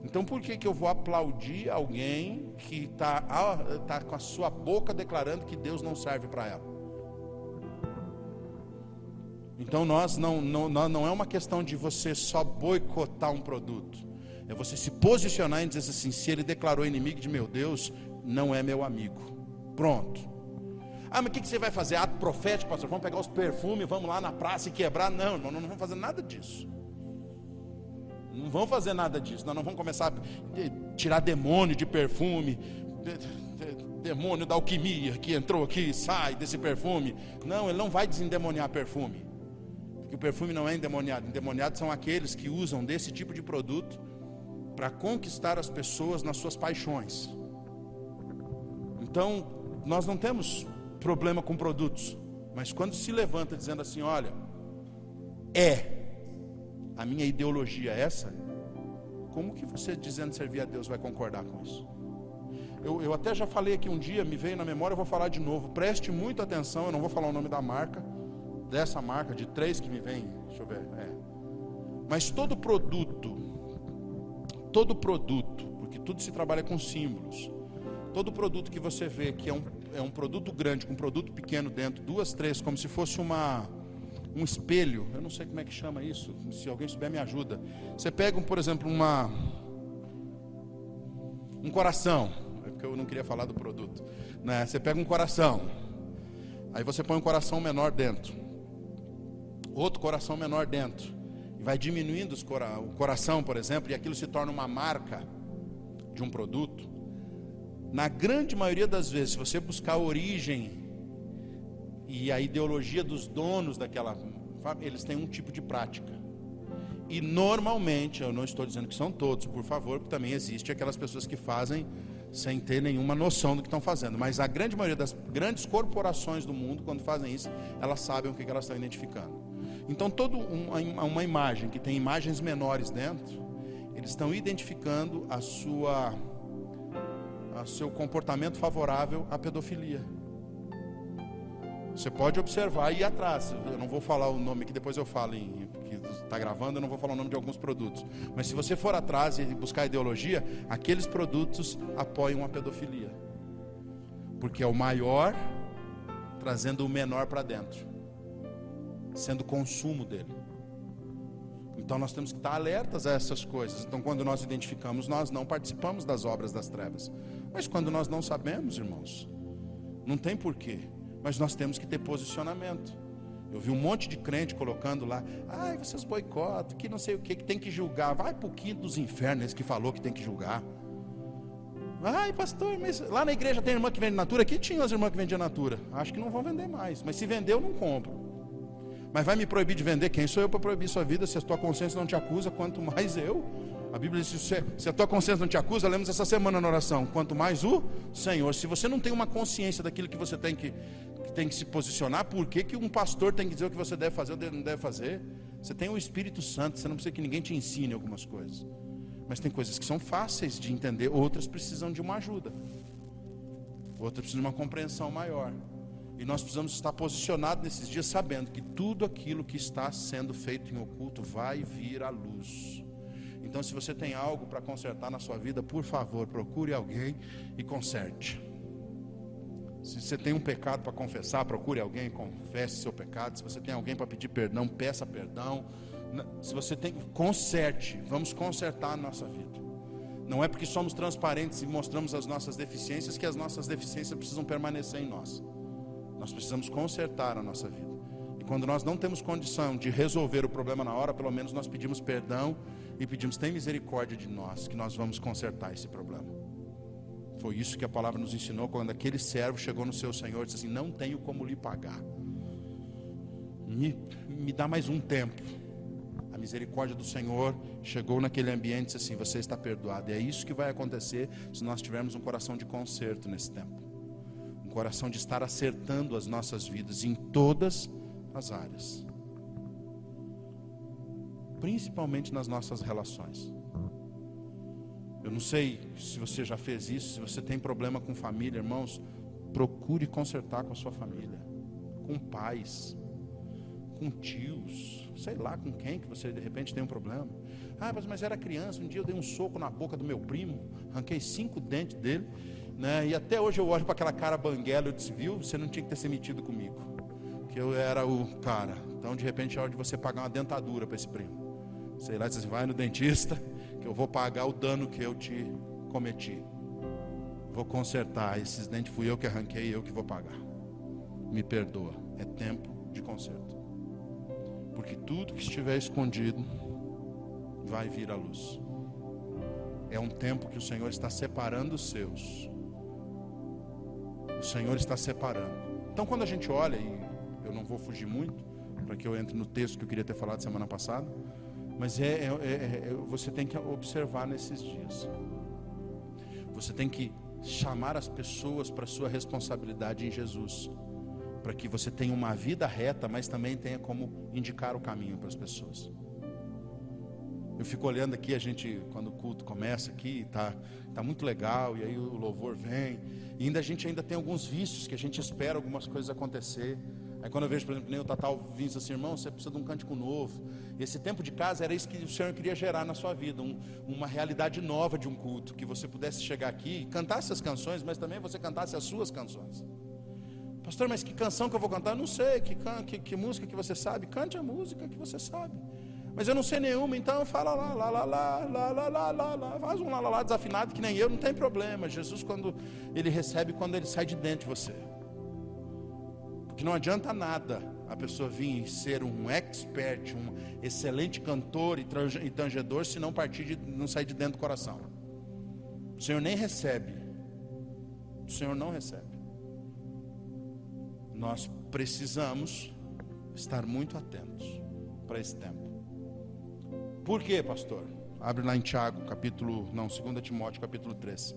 Então, por que eu vou aplaudir alguém que está com a sua boca declarando que Deus não serve para ela? Então, não é uma questão de você só boicotar um produto. É você se posicionar e dizer assim, se ele declarou inimigo de meu Deus, não é meu amigo. Pronto. Mas o que você vai fazer? Ato profético, pastor? Vamos pegar os perfumes, vamos lá na praça e quebrar? Não, irmão, não vamos fazer nada disso. Não vamos fazer nada disso. Nós não vamos começar a tirar demônio de perfume, demônio da alquimia que entrou aqui e sai desse perfume. Não, ele não vai desendemoniar perfume. Porque o perfume não é endemoniado. Endemoniados são aqueles que usam desse tipo de produto para conquistar as pessoas nas suas paixões. Então, nós não temos problema com produtos, mas quando se levanta dizendo assim, olha, a minha ideologia é essa, como que você dizendo servir a Deus vai concordar com isso? Eu até já falei aqui um dia, me veio na memória, eu vou falar de novo, preste muita atenção, eu não vou falar o nome da marca, dessa marca, de 3 que me vem, deixa eu ver, mas todo produto, porque tudo se trabalha com símbolos, todo produto que você vê que é um produto grande com um produto pequeno dentro, 2, 3, como se fosse um espelho, eu não sei como é que chama isso, se alguém souber me ajuda. Você pega, por exemplo, um coração, é porque eu não queria falar do produto, né? Você pega um coração, aí você põe um coração menor dentro, outro coração menor dentro, e vai diminuindo o coração, por exemplo, e aquilo se torna uma marca de um produto. Na grande maioria das vezes, se você buscar a origem e a ideologia dos donos daquela, eles têm um tipo de prática. E normalmente, eu não estou dizendo que são todos, por favor, porque também existe aquelas pessoas que fazem sem ter nenhuma noção do que estão fazendo. Mas a grande maioria das grandes corporações do mundo, quando fazem isso, elas sabem o que elas estão identificando. Então, toda uma imagem que tem imagens menores dentro, eles estão identificando seu comportamento favorável à pedofilia. Você pode observar e ir atrás. Eu não vou falar o nome que depois eu falo, que está gravando, eu não vou falar o nome de alguns produtos. Mas se você for atrás e buscar ideologia, aqueles produtos apoiam a pedofilia. Porque é o maior trazendo o menor para dentro, sendo consumo dele. Então nós temos que estar alertas a essas coisas. Então quando nós identificamos, nós não participamos das obras das trevas. Mas quando nós não sabemos, irmãos, não tem porquê. Mas nós temos que ter posicionamento. Eu vi um monte de crente colocando lá: ai, vocês boicotam, que não sei o que tem que julgar. Vai pro quinto dos infernos, esse que falou que tem que julgar. Ai, pastor, mas lá na igreja tem irmã que vende Natura. Aqui tinha as irmãs que vendiam Natura. Acho que não vão vender mais. Mas se vender, eu não compro. Mas vai me proibir de vender? Quem sou eu para proibir sua vida? Se a tua consciência não te acusa, quanto mais eu. A Bíblia diz: se a tua consciência não te acusa, lemos essa semana na oração, quanto mais o Senhor. Se você não tem uma consciência daquilo que você tem que se posicionar, por que um pastor tem que dizer o que você deve fazer ou não deve fazer? Você tem o Espírito Santo, você não precisa que ninguém te ensine algumas coisas. Mas tem coisas que são fáceis de entender, outras precisam de uma ajuda, outras precisam de uma compreensão maior. E nós precisamos estar posicionados nesses dias, sabendo que tudo aquilo que está sendo feito em oculto vai vir à luz. Então, se você tem algo para consertar na sua vida, por favor, procure alguém e conserte. Se você tem um pecado para confessar, procure alguém e confesse seu pecado. Se você tem alguém para pedir perdão, peça perdão. Se você tem, conserte. Vamos consertar a nossa vida. Não é porque somos transparentes e mostramos as nossas deficiências que as nossas deficiências precisam permanecer em nós. Nós precisamos consertar a nossa vida. E quando nós não temos condição de resolver o problema na hora, pelo menos nós pedimos perdão e pedimos: tem misericórdia de nós, que nós vamos consertar esse problema. Foi isso que a palavra nos ensinou quando aquele servo chegou no seu senhor e disse assim: não tenho como lhe pagar, me dá mais um tempo. A misericórdia do Senhor chegou naquele ambiente e disse assim: você está perdoado. E é isso que vai acontecer se nós tivermos um coração de conserto nesse tempo, um coração de estar acertando as nossas vidas em todas as áreas, principalmente nas nossas relações. Eu não sei se você já fez isso. Se você tem problema com família, irmãos, procure consertar com a sua família, com pais, com tios, sei lá com quem que você de repente tem um problema. Ah, mas era criança, um dia eu dei um soco na boca do meu primo, arranquei 5 dentes dele, né? E até hoje eu olho para aquela cara banguela e eu disse: viu, você não tinha que ter se metido comigo, que eu era o cara. Então de repente é hora de você pagar uma dentadura para esse primo. Sei lá, você vai no dentista, que eu vou pagar o dano que eu te cometi. Vou consertar, esses dentes fui eu que arranquei, eu que vou pagar. Me perdoa, é tempo de conserto. Porque tudo que estiver escondido vai vir à luz. É um tempo que o Senhor está separando os seus. O Senhor está separando. Então quando a gente olha, e eu não vou fugir muito, para que eu entre no texto que eu queria ter falado semana passada, mas você tem que observar nesses dias. Você tem que chamar as pessoas para a sua responsabilidade em Jesus, para que você tenha uma vida reta, mas também tenha como indicar o caminho para as pessoas. Eu fico olhando aqui, a gente, quando o culto começa aqui, tá muito legal, e aí o louvor vem, e a gente ainda tem alguns vícios que a gente espera algumas coisas acontecer. Aí quando eu vejo, por exemplo, nem o Tatal vindo assim: irmão, você precisa de um cântico novo. Esse tempo de casa era isso que o Senhor queria gerar na sua vida, uma realidade nova de um culto, que você pudesse chegar aqui e cantar essas canções, mas também você cantasse as suas canções. Pastor, mas que canção que eu vou cantar? Eu não sei, que música que você sabe? Cante a música que você sabe. Mas eu não sei nenhuma, então fala lá, faz um lá desafinado que nem eu, não tem problema. Jesus, quando ele recebe, quando ele sai de dentro de você. Porque não adianta nada a pessoa vir ser um expert, um excelente cantor e tangedor, se não não sair de dentro do coração. O Senhor nem recebe. O Senhor não recebe. Nós precisamos estar muito atentos para esse tempo. Por quê, pastor? Abre lá em Tiago, 2 Timóteo, capítulo 3.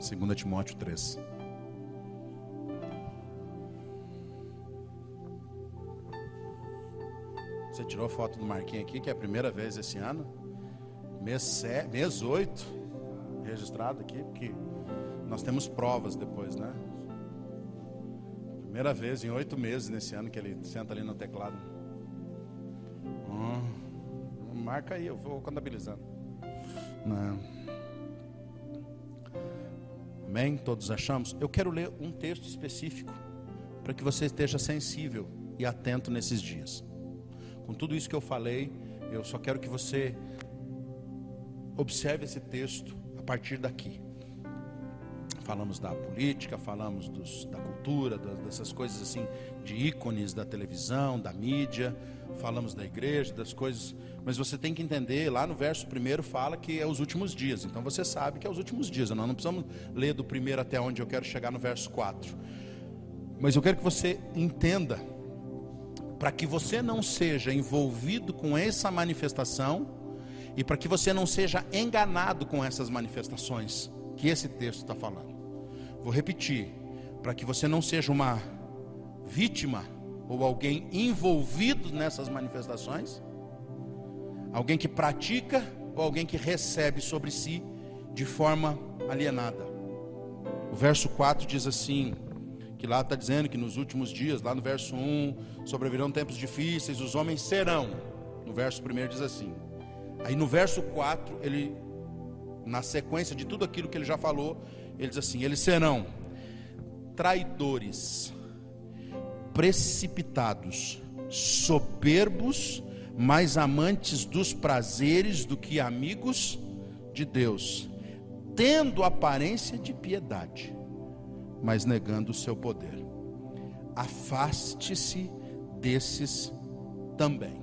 Segunda Timóteo 3. Você tirou a foto do Marquinhos aqui, que é a primeira vez esse ano. Mês 8 registrado aqui, porque nós temos provas depois, né? Primeira vez em 8 meses nesse ano que ele senta ali no teclado. Marca aí, eu vou contabilizando. Não. Amém? Todos achamos? Eu quero ler um texto específico para que você esteja sensível e atento nesses dias. Com tudo isso que eu falei, eu só quero que você observe esse texto a partir daqui. Falamos da política, falamos da cultura, dessas coisas assim, de ícones da televisão, da mídia, falamos da igreja, das coisas, mas você tem que entender, lá no verso 1 fala que é os últimos dias, então você sabe que é os últimos dias, nós não precisamos ler do 1 até onde eu quero chegar no verso 4, mas eu quero que você entenda, para que você não seja envolvido com essa manifestação, e para que você não seja enganado com essas manifestações que esse texto está falando. Vou repetir, para que você não seja uma vítima ou alguém envolvido nessas manifestações, alguém que pratica ou alguém que recebe sobre si de forma alienada. O verso 4 diz assim, que lá está dizendo que nos últimos dias, lá no verso 1, sobrevirão tempos difíceis, os homens serão. No verso 1 diz assim. Aí no verso 4, ele, na sequência de tudo aquilo que ele já falou, ele diz assim, eles serão traidores, precipitados, soberbos, mais amantes dos prazeres do que amigos de Deus, tendo aparência de piedade, mas negando o seu poder. Afaste-se desses também.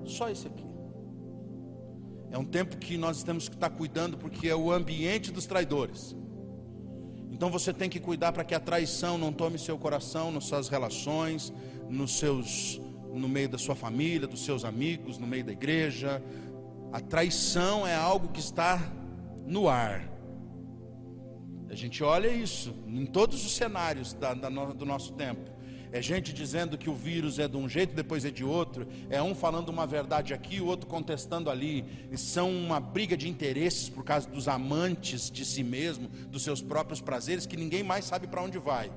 Só esse aqui. É um tempo que nós temos que estar cuidando, porque é o ambiente dos traidores. Então você tem que cuidar para que a traição não tome seu coração, nas suas relações, no meio da sua família, dos seus amigos, no meio da igreja. A traição é algo que está no ar. A gente olha isso em todos os cenários do nosso tempo. É gente dizendo que o vírus é de um jeito, depois é de outro. É um falando uma verdade aqui, o outro contestando ali. E são uma briga de interesses por causa dos amantes de si mesmo, dos seus próprios prazeres, que ninguém mais sabe para onde vai.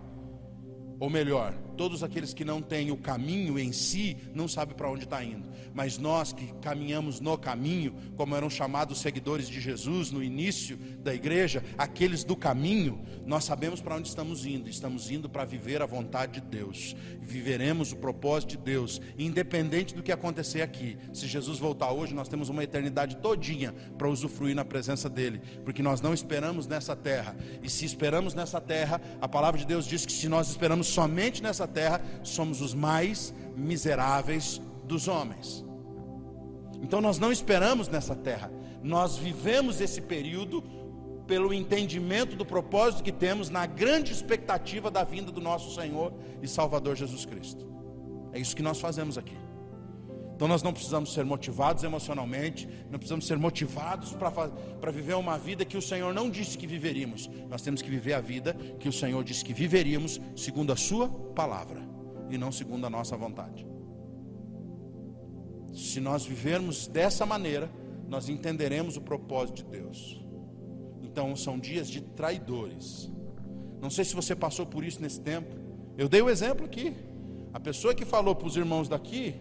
Ou melhor, todos aqueles que não têm o caminho em si, não sabem para onde está indo. Mas nós que caminhamos no caminho, como eram chamados seguidores de Jesus no início da igreja, aqueles do caminho, nós sabemos para onde estamos indo. Estamos indo para viver a vontade de Deus. Viveremos o propósito de Deus, independente do que acontecer aqui. Se Jesus voltar hoje, nós temos uma eternidade todinha para usufruir na presença dEle. Porque nós não esperamos nessa terra. E se esperamos nessa terra, a palavra de Deus diz que se nós esperamos somente nessa terra, somos os mais miseráveis dos homens. Então nós não esperamos nessa terra, nós vivemos esse período pelo entendimento do propósito que temos na grande expectativa da vinda do nosso Senhor e Salvador Jesus Cristo. É isso que nós fazemos aqui. Então nós não precisamos ser motivados emocionalmente, não precisamos ser motivados para viver uma vida que o Senhor não disse que viveríamos. Nós temos que viver a vida que o Senhor disse que viveríamos segundo a sua palavra e não segundo a nossa vontade. Se nós vivermos dessa maneira, nós entenderemos o propósito de Deus. Então são dias de traidores. Não sei se você passou por isso nesse tempo. Eu dei o exemplo aqui. A pessoa que falou para os irmãos daqui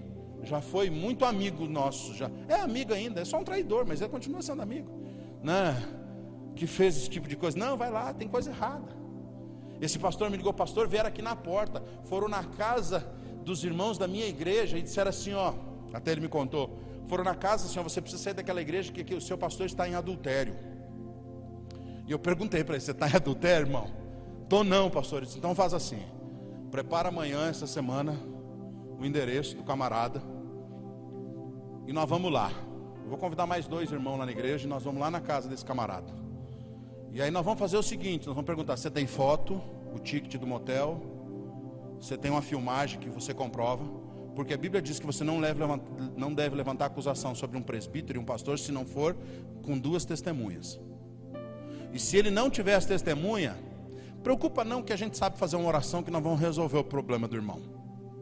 já foi muito amigo nosso, já é amigo ainda, é só um traidor, mas ele continua sendo amigo, né? Que fez esse tipo de coisa. Não, vai lá, tem coisa errada. Esse pastor me ligou, pastor, vieram aqui na porta, foram na casa dos irmãos da minha igreja e disseram assim, ó, até ele me contou, foram na casa assim, ó, você precisa sair daquela igreja que o seu pastor está em adultério. E eu perguntei para ele, você está em adultério, irmão? Tô não, pastor. Ele disse, então faz assim, prepara amanhã, essa semana, o endereço do camarada e nós vamos lá. Eu vou convidar mais 2 irmãos lá na igreja e nós vamos lá na casa desse camarada. E aí nós vamos fazer o seguinte, nós vamos perguntar, você tem foto, o ticket do motel, você tem uma filmagem que você comprova, porque a Bíblia diz que você não deve levantar acusação sobre um presbítero e um pastor se não for com 2 testemunhas. E se ele não tiver as testemunha, preocupa não que a gente sabe fazer uma oração que nós vamos resolver o problema do irmão.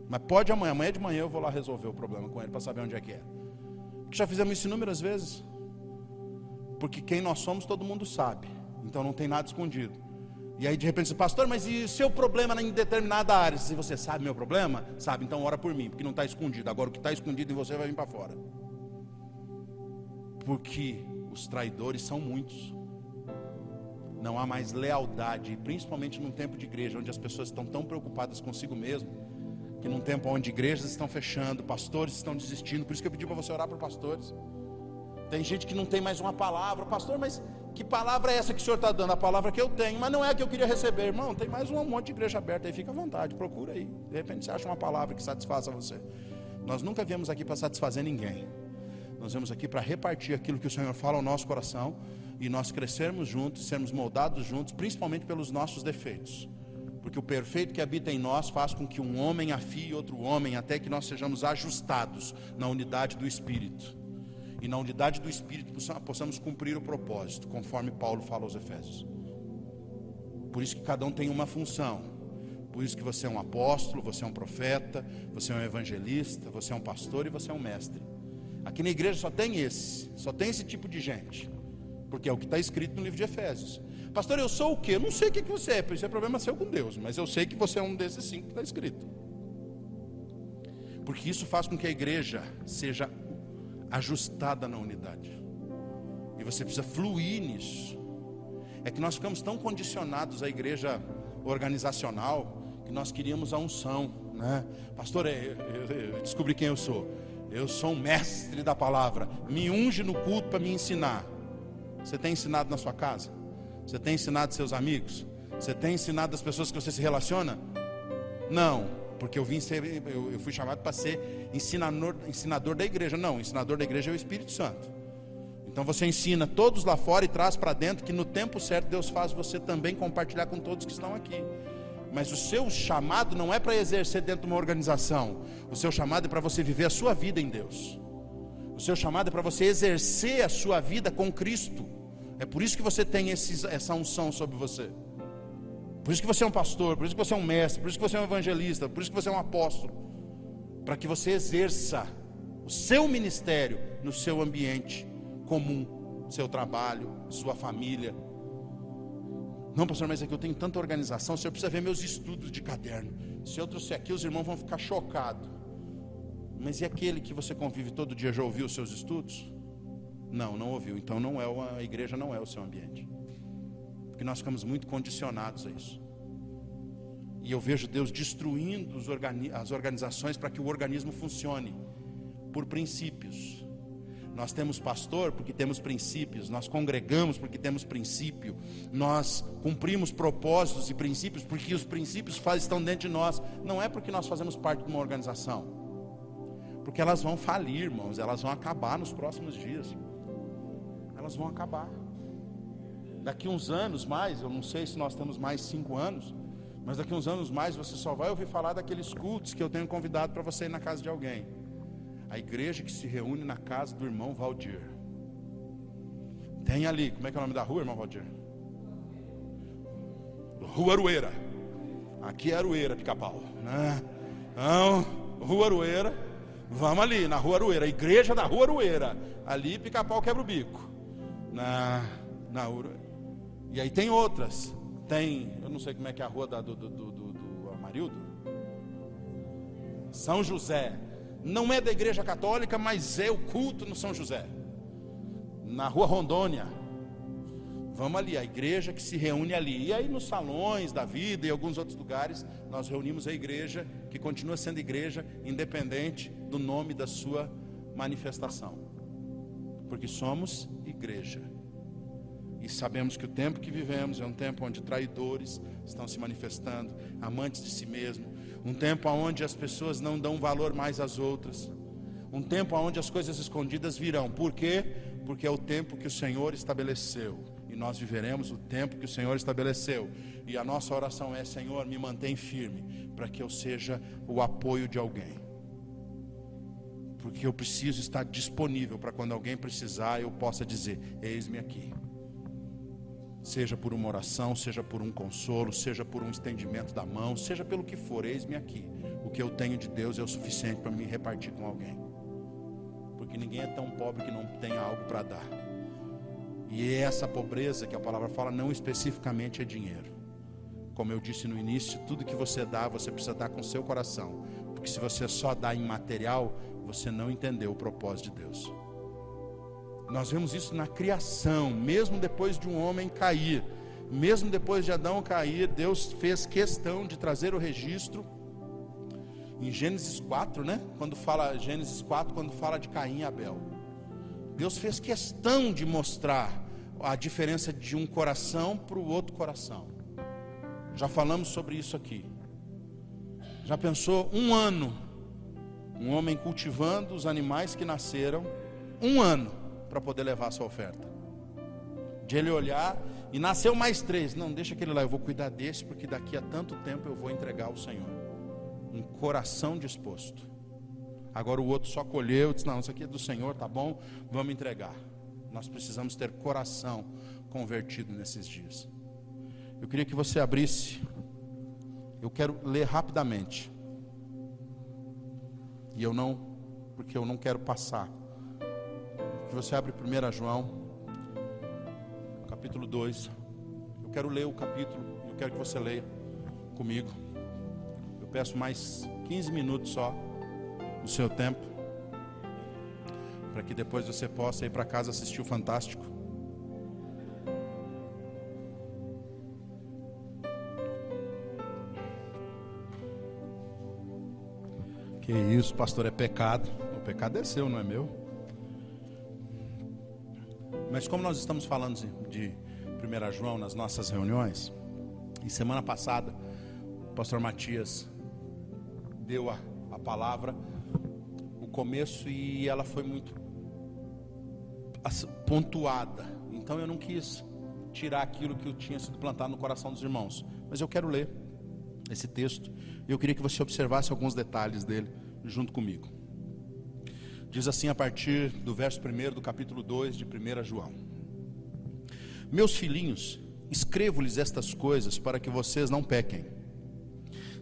Mas pode amanhã de manhã eu vou lá resolver o problema com ele para saber onde é que é. Porque já fizemos isso inúmeras vezes. Porque quem nós somos todo mundo sabe. Então não tem nada escondido. E aí de repente você, pastor, mas e o seu problema em determinada área? Se você sabe meu problema, sabe, então ora por mim, porque não está escondido. Agora o que está escondido em você vai vir para fora. Porque os traidores são muitos. Não há mais lealdade, principalmente num tempo de igreja, onde as pessoas estão tão preocupadas consigo mesmo, que num tempo onde igrejas estão fechando, pastores estão desistindo. Por isso que eu pedi para você orar por pastores. Tem gente que não tem mais uma palavra, pastor, mas que palavra é essa que o senhor está dando? A palavra que eu tenho, mas não é a que eu queria receber. Irmão, tem mais um monte de igreja aberta aí, fica à vontade, procura aí. De repente você acha uma palavra que satisfaça você. Nós nunca viemos aqui para satisfazer ninguém. Nós viemos aqui para repartir aquilo que o Senhor fala ao nosso coração e nós crescermos juntos, sermos moldados juntos, principalmente pelos nossos defeitos. Porque o perfeito que habita em nós faz com que um homem afie outro homem, até que nós sejamos ajustados na unidade do Espírito. E na unidade do Espírito possamos cumprir o propósito, conforme Paulo fala aos Efésios. Por isso que cada um tem uma função. Por isso que você é um apóstolo, você é um profeta, você é um evangelista, você é um pastor e você é um mestre. Aqui na igreja só tem esse tipo de gente. Porque é o que está escrito no livro de Efésios. Pastor, eu sou o quê? Eu não sei o que você é, isso é problema seu com Deus. Mas eu sei que você é um desses 5 que está escrito. Porque isso faz com que a igreja seja ajustada na unidade. E você precisa fluir nisso. É que nós ficamos tão condicionados à igreja organizacional que nós queríamos a unção, né? Pastor, eu descobri quem eu sou. Eu sou um mestre da palavra. Me unge no culto para me ensinar. Você tem ensinado na sua casa? Você tem ensinado seus amigos? Você tem ensinado as pessoas que você se relaciona? Não. Porque eu fui chamado para ser ensinador da igreja. Não, o ensinador da igreja é o Espírito Santo. Então você ensina todos lá fora e traz para dentro, que no tempo certo Deus faz você também compartilhar com todos que estão aqui. Mas o seu chamado não é para exercer dentro de uma organização. O seu chamado é para você viver a sua vida em Deus. O seu chamado é para você exercer a sua vida com Cristo. É por isso que você tem essa unção sobre você. Por isso que você é um pastor, por isso que você é um mestre, por isso que você é um evangelista, por isso que você é um apóstolo. Para que você exerça o seu ministério no seu ambiente comum, seu trabalho, sua família. Não, pastor, mas é que eu tenho tanta organização, o senhor precisa ver meus estudos de caderno. Se eu trouxer aqui, os irmãos vão ficar chocados. Mas e aquele que você convive todo dia já ouviu os seus estudos? Não ouviu. Então a igreja não é o seu ambiente. Porque nós ficamos muito condicionados a isso. E eu vejo Deus destruindo as organizações para que o organismo funcione por princípios. Nós temos pastor porque temos princípios. Nós congregamos porque temos princípio. Nós cumprimos propósitos e princípios porque os princípios estão dentro de nós. Não é porque nós fazemos parte de uma organização. Porque elas vão falir, irmãos. Elas vão acabar nos próximos dias. Elas vão acabar. Daqui uns anos mais, eu não sei se nós temos mais 5 anos, mas daqui uns anos mais você só vai ouvir falar daqueles cultos que eu tenho convidado para você ir na casa de alguém. A igreja que se reúne na casa do irmão Valdir. Tem ali, como é que é o nome da rua, irmão Valdir? Rua Arueira. Aqui é Arueira, Pica-Pau, né? Então, Rua Arueira, vamos ali na Rua Arueira, a igreja da Rua Arueira. Ali Pica-Pau quebra o bico. Na Arueira. E aí tem outras. Eu não sei como é que é a rua do Amarildo. São José. Não é da igreja católica, mas é o culto no São José. Na Rua Rondônia. Vamos ali, a igreja que se reúne ali. E aí nos salões da vida e alguns outros lugares, nós reunimos a igreja que continua sendo igreja, independente do nome da sua manifestação. Porque somos igreja. E sabemos que o tempo que vivemos é um tempo onde traidores estão se manifestando, amantes de si mesmo. Um tempo onde as pessoas não dão valor mais às outras. Um tempo onde as coisas escondidas virão. Por quê? Porque é o tempo que o Senhor estabeleceu. E nós viveremos o tempo que o Senhor estabeleceu. E a nossa oração é: Senhor, me mantém firme, para que eu seja o apoio de alguém. Porque eu preciso estar disponível para quando alguém precisar, eu possa dizer: eis-me aqui. Seja por uma oração, seja por um consolo, seja por um estendimento da mão, seja pelo que for, eis-me aqui. O que eu tenho de Deus é o suficiente para me repartir com alguém. Porque ninguém é tão pobre que não tenha algo para dar. E essa pobreza que a palavra fala não especificamente é dinheiro. Como eu disse no início, tudo que você dá, você precisa dar com o seu coração. Porque se você só dá em material, você não entendeu o propósito de Deus. Nós vemos isso na criação, mesmo depois de um homem cair, mesmo depois de Adão cair, Deus fez questão de trazer o registro em Gênesis 4, né? Gênesis 4, quando fala de Caim e Abel. Deus fez questão de mostrar a diferença de um coração para o outro coração. Já falamos sobre isso aqui. Já pensou um ano, um homem cultivando os animais que nasceram, um ano, para poder levar a sua oferta? De ele olhar, e nasceu mais 3, não, deixa aquele lá, eu vou cuidar desse, porque daqui a tanto tempo eu vou entregar ao Senhor. Um coração disposto. Agora o outro só colheu, disse: não, isso aqui é do Senhor, tá bom, vamos entregar. Nós precisamos ter coração convertido nesses dias. Eu queria que você abrisse, eu quero ler rapidamente, porque eu não quero passar. Que você abre 1 João, capítulo 2. Eu quero ler o capítulo, eu quero que você leia comigo. Eu peço mais 15 minutos só do seu tempo, para que depois você possa ir para casa assistir o Fantástico. Que isso, pastor, é pecado. O pecado é seu, não é meu. Mas como nós estamos falando de 1 João nas nossas reuniões, e semana passada o pastor Matias deu a palavra, o começo, e ela foi muito pontuada. Então eu não quis tirar aquilo que tinha sido plantado no coração dos irmãos, mas eu quero ler esse texto, e eu queria que você observasse alguns detalhes dele junto comigo. Diz assim a partir do verso 1 do capítulo 2 de 1 João: meus filhinhos, escrevo-lhes estas coisas para que vocês não pequem.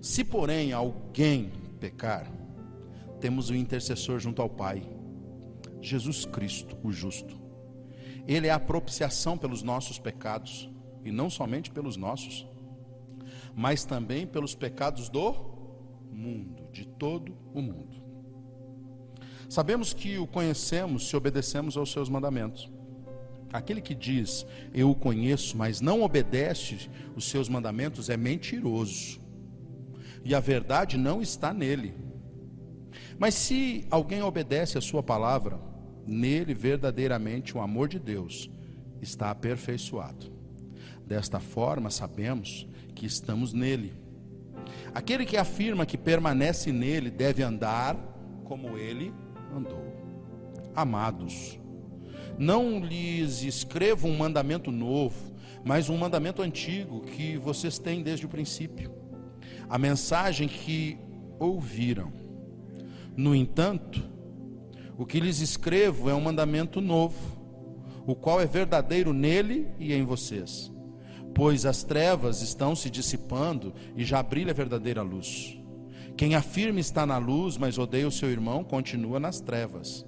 Se porém alguém pecar, temos um intercessor junto ao Pai, Jesus Cristo, o justo. Ele é a propiciação pelos nossos pecados, e não somente pelos nossos, mas também pelos pecados do mundo, de todo o mundo. Sabemos que o conhecemos se obedecemos aos seus mandamentos. Aquele que diz, eu o conheço, mas não obedece os seus mandamentos, é mentiroso, e a verdade não está nele. Mas se alguém obedece a sua palavra, nele verdadeiramente o amor de Deus está aperfeiçoado. Desta forma sabemos que estamos nele. Aquele que afirma que permanece nele deve andar como ele andou. Amados, não lhes escrevo um mandamento novo, mas um mandamento antigo que vocês têm desde o princípio, a mensagem que ouviram. No entanto, o que lhes escrevo é um mandamento novo, o qual é verdadeiro nele e em vocês, pois as trevas estão se dissipando e já brilha a verdadeira luz. Quem afirma estar na luz, mas odeia o seu irmão, continua nas trevas.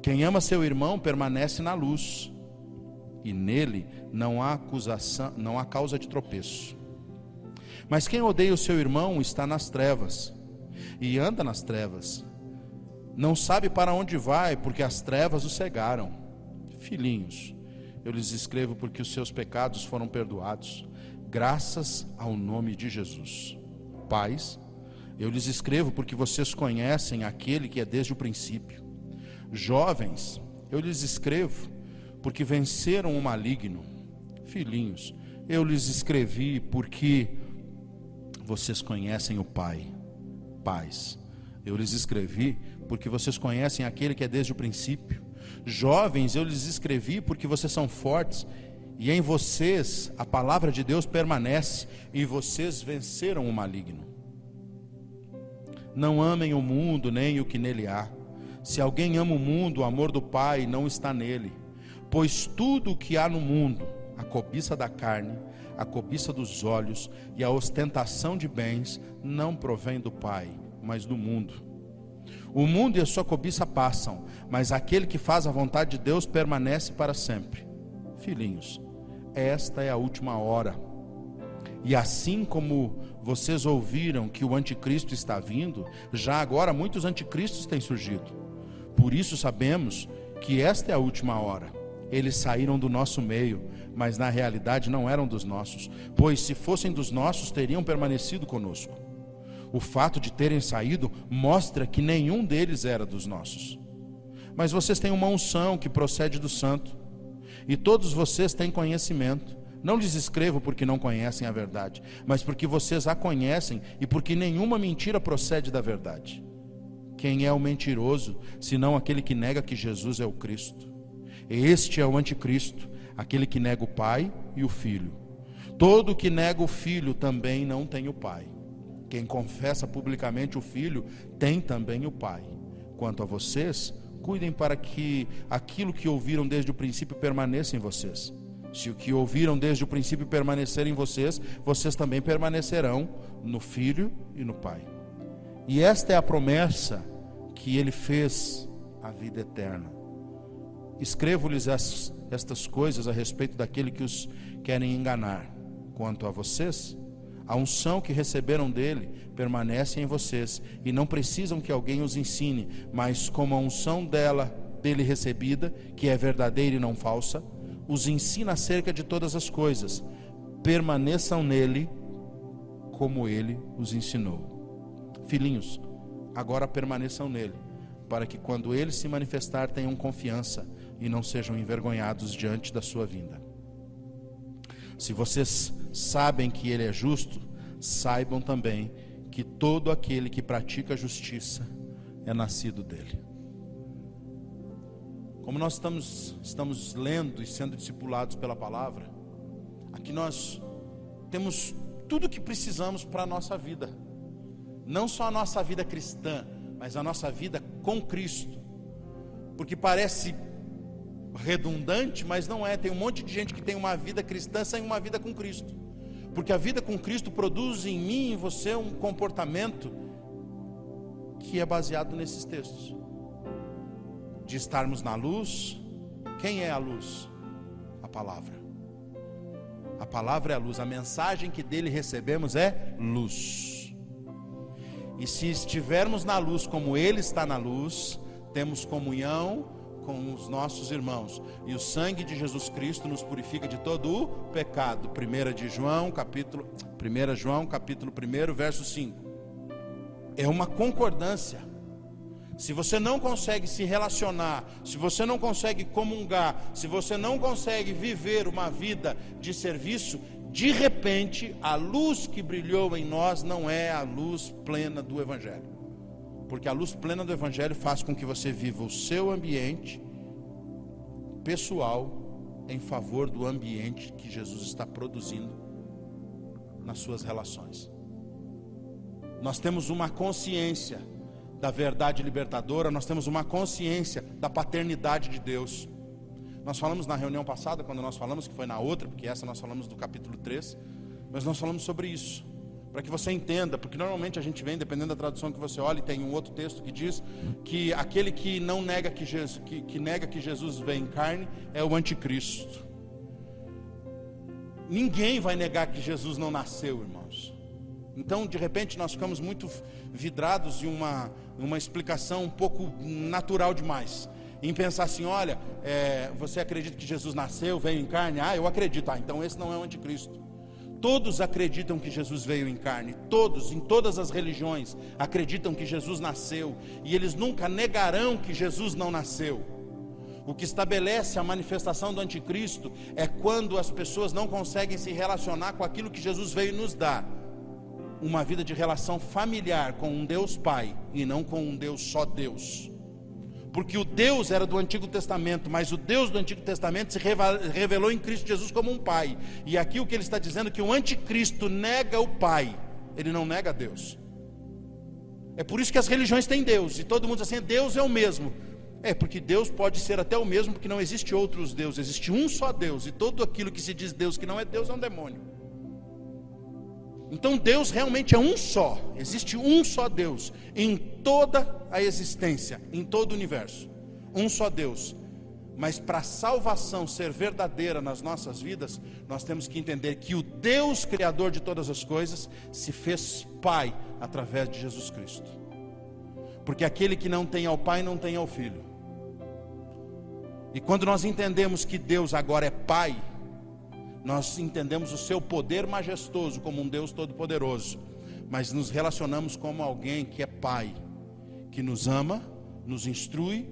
Quem ama seu irmão permanece na luz, e nele não há acusação, não há causa de tropeço. Mas quem odeia o seu irmão está nas trevas, e anda nas trevas. Não sabe para onde vai, porque as trevas o cegaram. Filhinhos, eu lhes escrevo porque os seus pecados foram perdoados, graças ao nome de Jesus. Pais, eu lhes escrevo porque vocês conhecem aquele que é desde o princípio. Jovens, eu lhes escrevo porque venceram o maligno. Filhinhos, eu lhes escrevi porque vocês conhecem o Pai. Pais, eu lhes escrevi porque vocês conhecem aquele que é desde o princípio. Jovens, eu lhes escrevi porque vocês são fortes e em vocês a palavra de Deus permanece e vocês venceram o maligno. Não amem o mundo nem o que nele há. Se alguém ama o mundo, o amor do Pai não está nele. Pois tudo o que há no mundo, a cobiça da carne, a cobiça dos olhos e a ostentação de bens, não provém do Pai, mas do mundo. O mundo e a sua cobiça passam, mas aquele que faz a vontade de Deus permanece para sempre. Filhinhos, esta é a última hora. E assim como vocês ouviram que o anticristo está vindo, já agora muitos anticristos têm surgido. Por isso sabemos que esta é a última hora. Eles saíram do nosso meio, mas na realidade não eram dos nossos, pois se fossem dos nossos, teriam permanecido conosco. O fato de terem saído mostra que nenhum deles era dos nossos. Mas vocês têm uma unção que procede do Santo, e todos vocês têm conhecimento. Não lhes escrevo porque não conhecem a verdade, mas porque vocês a conhecem e porque nenhuma mentira procede da verdade. Quem é o mentiroso, senão aquele que nega que Jesus é o Cristo? Este é o anticristo, aquele que nega o Pai e o Filho. Todo que nega o Filho também não tem o Pai. Quem confessa publicamente o Filho tem também o Pai. Quanto a vocês, cuidem para que aquilo que ouviram desde o princípio permaneça em vocês. Se o que ouviram desde o princípio permanecer em vocês, vocês também permanecerão no Filho e no Pai. E esta é a promessa que Ele fez, a vida eterna. Escrevo-lhes estas coisas a respeito daquele que os querem enganar. Quanto a vocês, a unção que receberam dele permanece em vocês, e não precisam que alguém os ensine, mas como a unção dele recebida, que é verdadeira e não falsa, os ensina acerca de todas as coisas. Permaneçam nele, como ele os ensinou. Filhinhos, agora permaneçam nele, para que quando ele se manifestar tenham confiança e não sejam envergonhados diante da sua vinda. Se vocês sabem que ele é justo, saibam também que todo aquele que pratica a justiça é nascido dele. Como nós estamos lendo e sendo discipulados pela palavra, aqui nós temos tudo o que precisamos para a nossa vida. Não só a nossa vida cristã, mas a nossa vida com Cristo. Porque parece redundante, mas não é. Tem um monte de gente que tem uma vida cristã sem uma vida com Cristo. Porque a vida com Cristo produz em mim e em você um comportamento que é baseado nesses textos. De estarmos na luz. Quem é a luz? A palavra. A palavra é a luz. A mensagem que dele recebemos é luz. E se estivermos na luz como ele está na luz, temos comunhão com os nossos irmãos. E o sangue de Jesus Cristo nos purifica de todo o pecado. 1 João capítulo 1, verso 5. É uma concordância. Se você não consegue se relacionar, se você não consegue comungar, se você não consegue viver uma vida de serviço, de repente a luz que brilhou em nós não é a luz plena do Evangelho. Porque a luz plena do Evangelho faz com que você viva o seu ambiente pessoal em favor do ambiente que Jesus está produzindo nas suas relações. Nós temos uma consciência da verdade libertadora, nós temos uma consciência da paternidade de Deus. Nós falamos na reunião passada, quando nós falamos, que foi na outra, porque essa nós falamos do capítulo 3, mas nós falamos sobre isso, para que você entenda, porque normalmente a gente vem, dependendo da tradução que você olha, e tem um outro texto que diz que aquele que não nega que nega que Jesus veio em carne é o anticristo. Ninguém vai negar que Jesus não nasceu, irmãos. Então, de repente, nós ficamos muito vidrados em uma explicação um pouco natural demais. em pensar assim, olha, você acredita que Jesus nasceu, veio em carne? Eu acredito. Então esse não é o anticristo. Todos acreditam que Jesus veio em carne. Todos, em todas as religiões, acreditam que Jesus nasceu. E eles nunca negarão que Jesus não nasceu. O que estabelece a manifestação do anticristo é quando as pessoas não conseguem se relacionar com aquilo que Jesus veio nos dar. Uma vida de relação familiar com um Deus Pai e não com um Deus só Deus. Porque o Deus era do Antigo Testamento, mas o Deus do Antigo Testamento se revelou em Cristo Jesus como um Pai. E aqui o que ele está dizendo é que o anticristo nega o Pai, ele não nega Deus. É por isso que as religiões têm Deus, e todo mundo diz assim, Deus é o mesmo. Porque Deus pode ser até o mesmo, porque não existe outros deuses, existe um só Deus, e tudo aquilo que se diz Deus que não é Deus é um demônio. Então Deus realmente é um só, existe um só Deus em toda a existência, em todo o universo, um só Deus. Mas para a salvação ser verdadeira nas nossas vidas, nós temos que entender que o Deus Criador de todas as coisas se fez Pai através de Jesus Cristo. Porque aquele que não tem ao Pai não tem ao Filho. E quando nós entendemos que Deus agora é Pai, nós entendemos o seu poder majestoso como um Deus todo-poderoso, mas nos relacionamos como alguém que é Pai, que nos ama, nos instrui,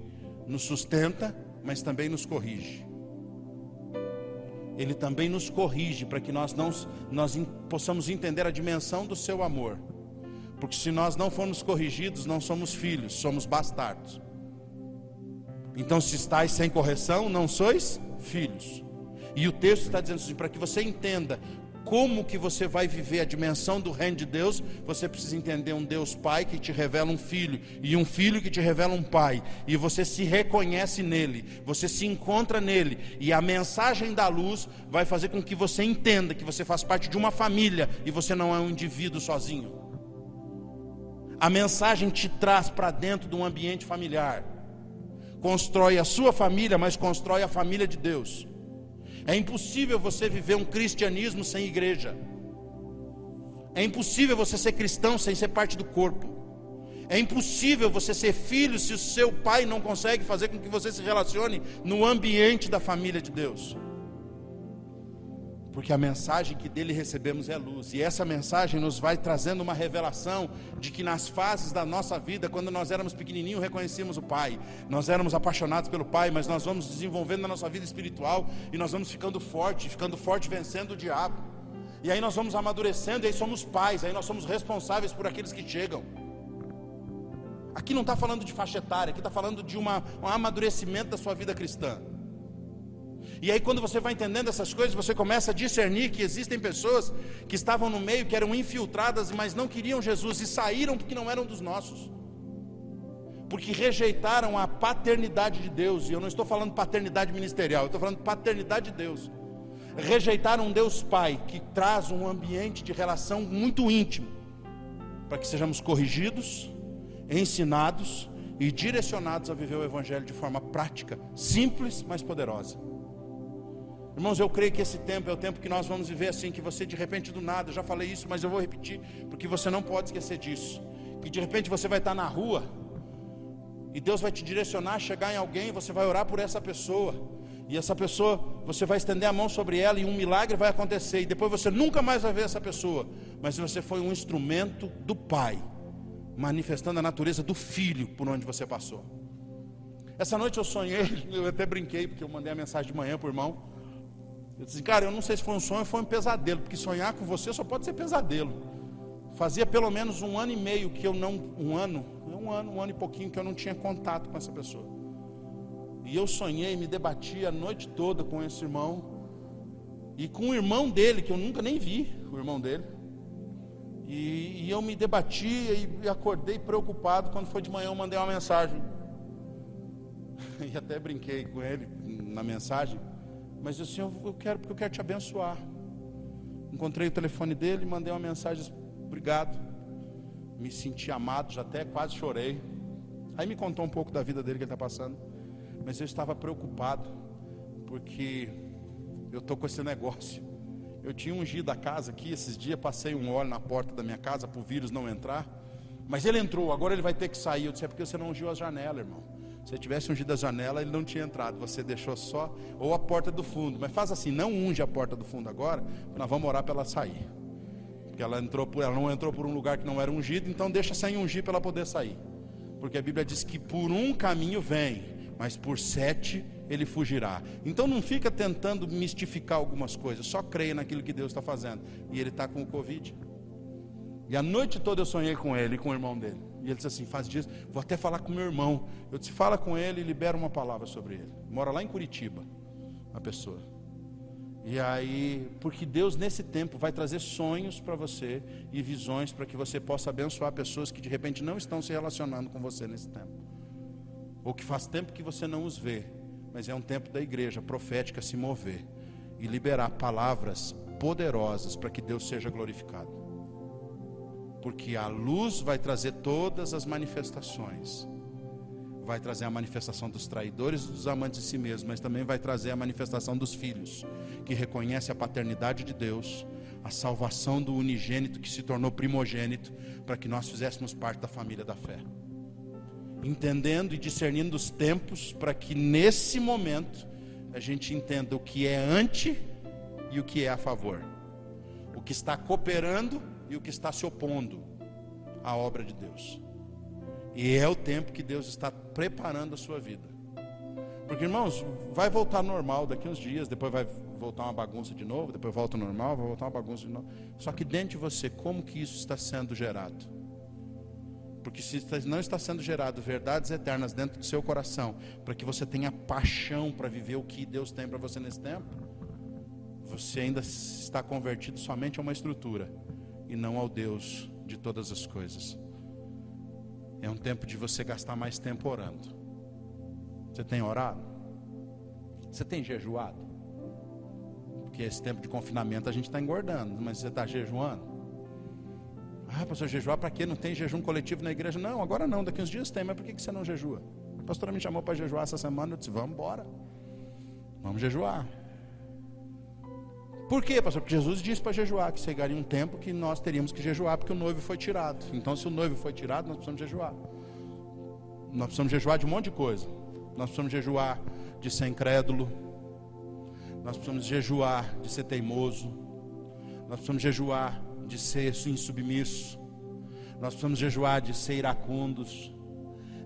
nos sustenta, mas também nos corrige. Ele também nos corrige para que nós possamos entender a dimensão do seu amor. Porque se nós não formos corrigidos, não somos filhos, somos bastardos. Então, se estáis sem correção, não sois filhos. E o texto está dizendo assim, para que você entenda como que você vai viver a dimensão do reino de Deus, você precisa entender um Deus Pai que te revela um Filho, e um Filho que te revela um Pai, e você se reconhece nele, você se encontra nele, e a mensagem da luz vai fazer com que você entenda que você faz parte de uma família, e você não é um indivíduo sozinho. A mensagem te traz para dentro de um ambiente familiar, constrói a sua família, mas constrói a família de Deus. É impossível você viver um cristianismo sem igreja. É impossível você ser cristão sem ser parte do corpo. É impossível você ser filho se o seu pai não consegue fazer com que você se relacione no ambiente da família de Deus. Porque a mensagem que dele recebemos é luz. E essa mensagem nos vai trazendo uma revelação de que nas fases da nossa vida, quando nós éramos pequenininhos, reconhecíamos o Pai. Nós éramos apaixonados pelo Pai, mas nós vamos desenvolvendo na nossa vida espiritual e nós vamos ficando forte vencendo o diabo. E aí nós vamos amadurecendo e aí somos pais, aí nós somos responsáveis por aqueles que chegam. Aqui não está falando de faixa etária, aqui está falando de um amadurecimento da sua vida cristã. E aí quando você vai entendendo essas coisas, você começa a discernir que existem pessoas que estavam no meio, que eram infiltradas, mas não queriam Jesus, e saíram porque não eram dos nossos, porque rejeitaram a paternidade de Deus. E eu não estou falando paternidade ministerial, eu estou falando paternidade de Deus. Rejeitaram um Deus Pai, que traz um ambiente de relação muito íntimo, para que sejamos corrigidos, ensinados e direcionados a viver o Evangelho de forma prática, simples, mas poderosa. Irmãos, eu creio que esse tempo é o tempo que nós vamos viver assim, que você de repente do nada, eu já falei isso, mas eu vou repetir, porque você não pode esquecer disso, que de repente você vai estar na rua, e Deus vai te direcionar a chegar em alguém, você vai orar por essa pessoa, e essa pessoa, você vai estender a mão sobre ela, e um milagre vai acontecer, e depois você nunca mais vai ver essa pessoa, mas você foi um instrumento do Pai, manifestando a natureza do Filho por onde você passou. Essa noite eu sonhei, eu até brinquei, porque eu mandei a mensagem de manhã para o irmão. Eu disse, cara, eu não sei se foi um sonho ou foi um pesadelo, porque sonhar com você só pode ser pesadelo. Fazia pelo menos 1 ano e meio que eu não, um ano e pouquinho que eu não tinha contato com essa pessoa. E eu sonhei, me debati a noite toda com esse irmão, e com o irmão dele, que eu nunca nem vi, o irmão dele. E eu me debatia e acordei preocupado. Quando foi de manhã eu mandei uma mensagem, e até brinquei com ele na mensagem, mas eu disse, eu quero, porque eu quero te abençoar. Encontrei o telefone dele, mandei uma mensagem, obrigado, me senti amado, já até quase chorei. Aí me contou um pouco da vida dele que ele está passando, mas eu estava preocupado, porque eu estou com esse negócio. Eu tinha ungido a casa aqui esses dias, passei um óleo na porta da minha casa para o vírus não entrar, mas ele entrou, agora ele vai ter que sair. Eu disse, é porque você não ungiu as janelas, irmão. Se ele tivesse ungido a janela, ele não tinha entrado. Você deixou só, ou a porta do fundo. Mas faz assim, não unge a porta do fundo agora, nós vamos orar para ela sair. Porque ela não entrou por um lugar que não era ungido, então deixa sem ungir para ela poder sair. Porque a Bíblia diz que por um caminho vem, mas por 7 ele fugirá. Então não fica tentando mistificar algumas coisas, só creia naquilo que Deus está fazendo. E ele está com o Covid. E a noite toda eu sonhei com ele e com o irmão dele. E ele disse assim, faz disso, vou até falar com meu irmão. Eu disse, fala com ele e libera uma palavra sobre ele. Mora lá em Curitiba, a pessoa. E aí, porque Deus nesse tempo vai trazer sonhos para você e visões para que você possa abençoar pessoas que de repente não estão se relacionando com você nesse tempo. Ou que faz tempo que você não os vê, mas é um tempo da igreja profética se mover e liberar palavras poderosas para que Deus seja glorificado. Porque a luz vai trazer todas as manifestações. Vai trazer a manifestação dos traidores e dos amantes de si mesmos, mas também vai trazer a manifestação dos filhos, que reconhece a paternidade de Deus, a salvação do unigênito que se tornou primogênito, para que nós fizéssemos parte da família da fé. Entendendo e discernindo os tempos, para que nesse momento a gente entenda o que é anti e o que é a favor. O que está cooperando e o que está se opondo à obra de Deus. E é o tempo que Deus está preparando a sua vida. Porque, irmãos, vai voltar normal daqui uns dias, depois vai voltar uma bagunça de novo, depois volta ao normal, vai voltar uma bagunça de novo. Só que dentro de você, como que isso está sendo gerado? Porque se não está sendo gerado verdades eternas dentro do seu coração, para que você tenha paixão para viver o que Deus tem para você nesse tempo, você ainda está convertido somente a uma estrutura e não ao Deus de todas as coisas. É um tempo de você gastar mais tempo orando. Você tem orado? Você tem jejuado? Porque esse tempo de confinamento a gente está engordando, mas você está jejuando? Ah, pastor, jejuar para quê? Não tem jejum coletivo na igreja? Não, agora não, daqui uns dias tem, mas por que você não jejua? A pastora me chamou para jejuar essa semana, eu disse, vamos embora. Vamos jejuar. Por quê, pastor? Porque Jesus disse para jejuar, que chegaria um tempo que nós teríamos que jejuar, porque o noivo foi tirado. Então, se o noivo foi tirado, nós precisamos jejuar. Nós precisamos jejuar de um monte de coisa. Nós precisamos jejuar de ser incrédulo. Nós precisamos jejuar de ser teimoso. Nós precisamos jejuar de ser insubmisso. Nós precisamos jejuar de ser iracundos.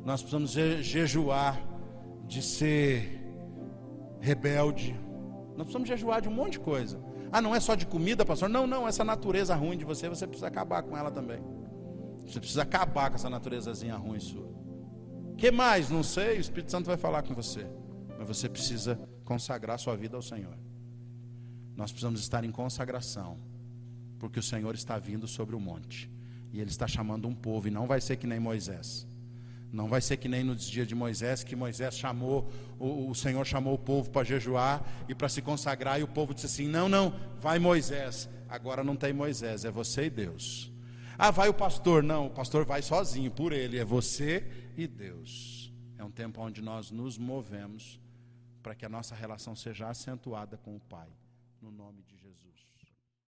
Nós precisamos jejuar de ser rebelde. Nós precisamos jejuar de um monte de coisa. Ah, não é só de comida, pastor? Não, essa natureza ruim de você precisa acabar com ela também. Você precisa acabar com essa naturezazinha ruim sua. O que mais? Não sei, o Espírito Santo vai falar com você. Mas você precisa consagrar sua vida ao Senhor. Nós precisamos estar em consagração, porque o Senhor está vindo sobre o monte. E Ele está chamando um povo, e não vai ser que nem Moisés. Não vai ser que nem nos dias de Moisés, que Moisés chamou, o Senhor chamou o povo para jejuar e para se consagrar, e o povo disse assim, não, vai Moisés. Agora não tem Moisés, é você e Deus. Ah, vai o pastor? Não, o pastor vai sozinho, por ele, é você e Deus. É um tempo onde nós nos movemos para que a nossa relação seja acentuada com o Pai, no nome de Jesus.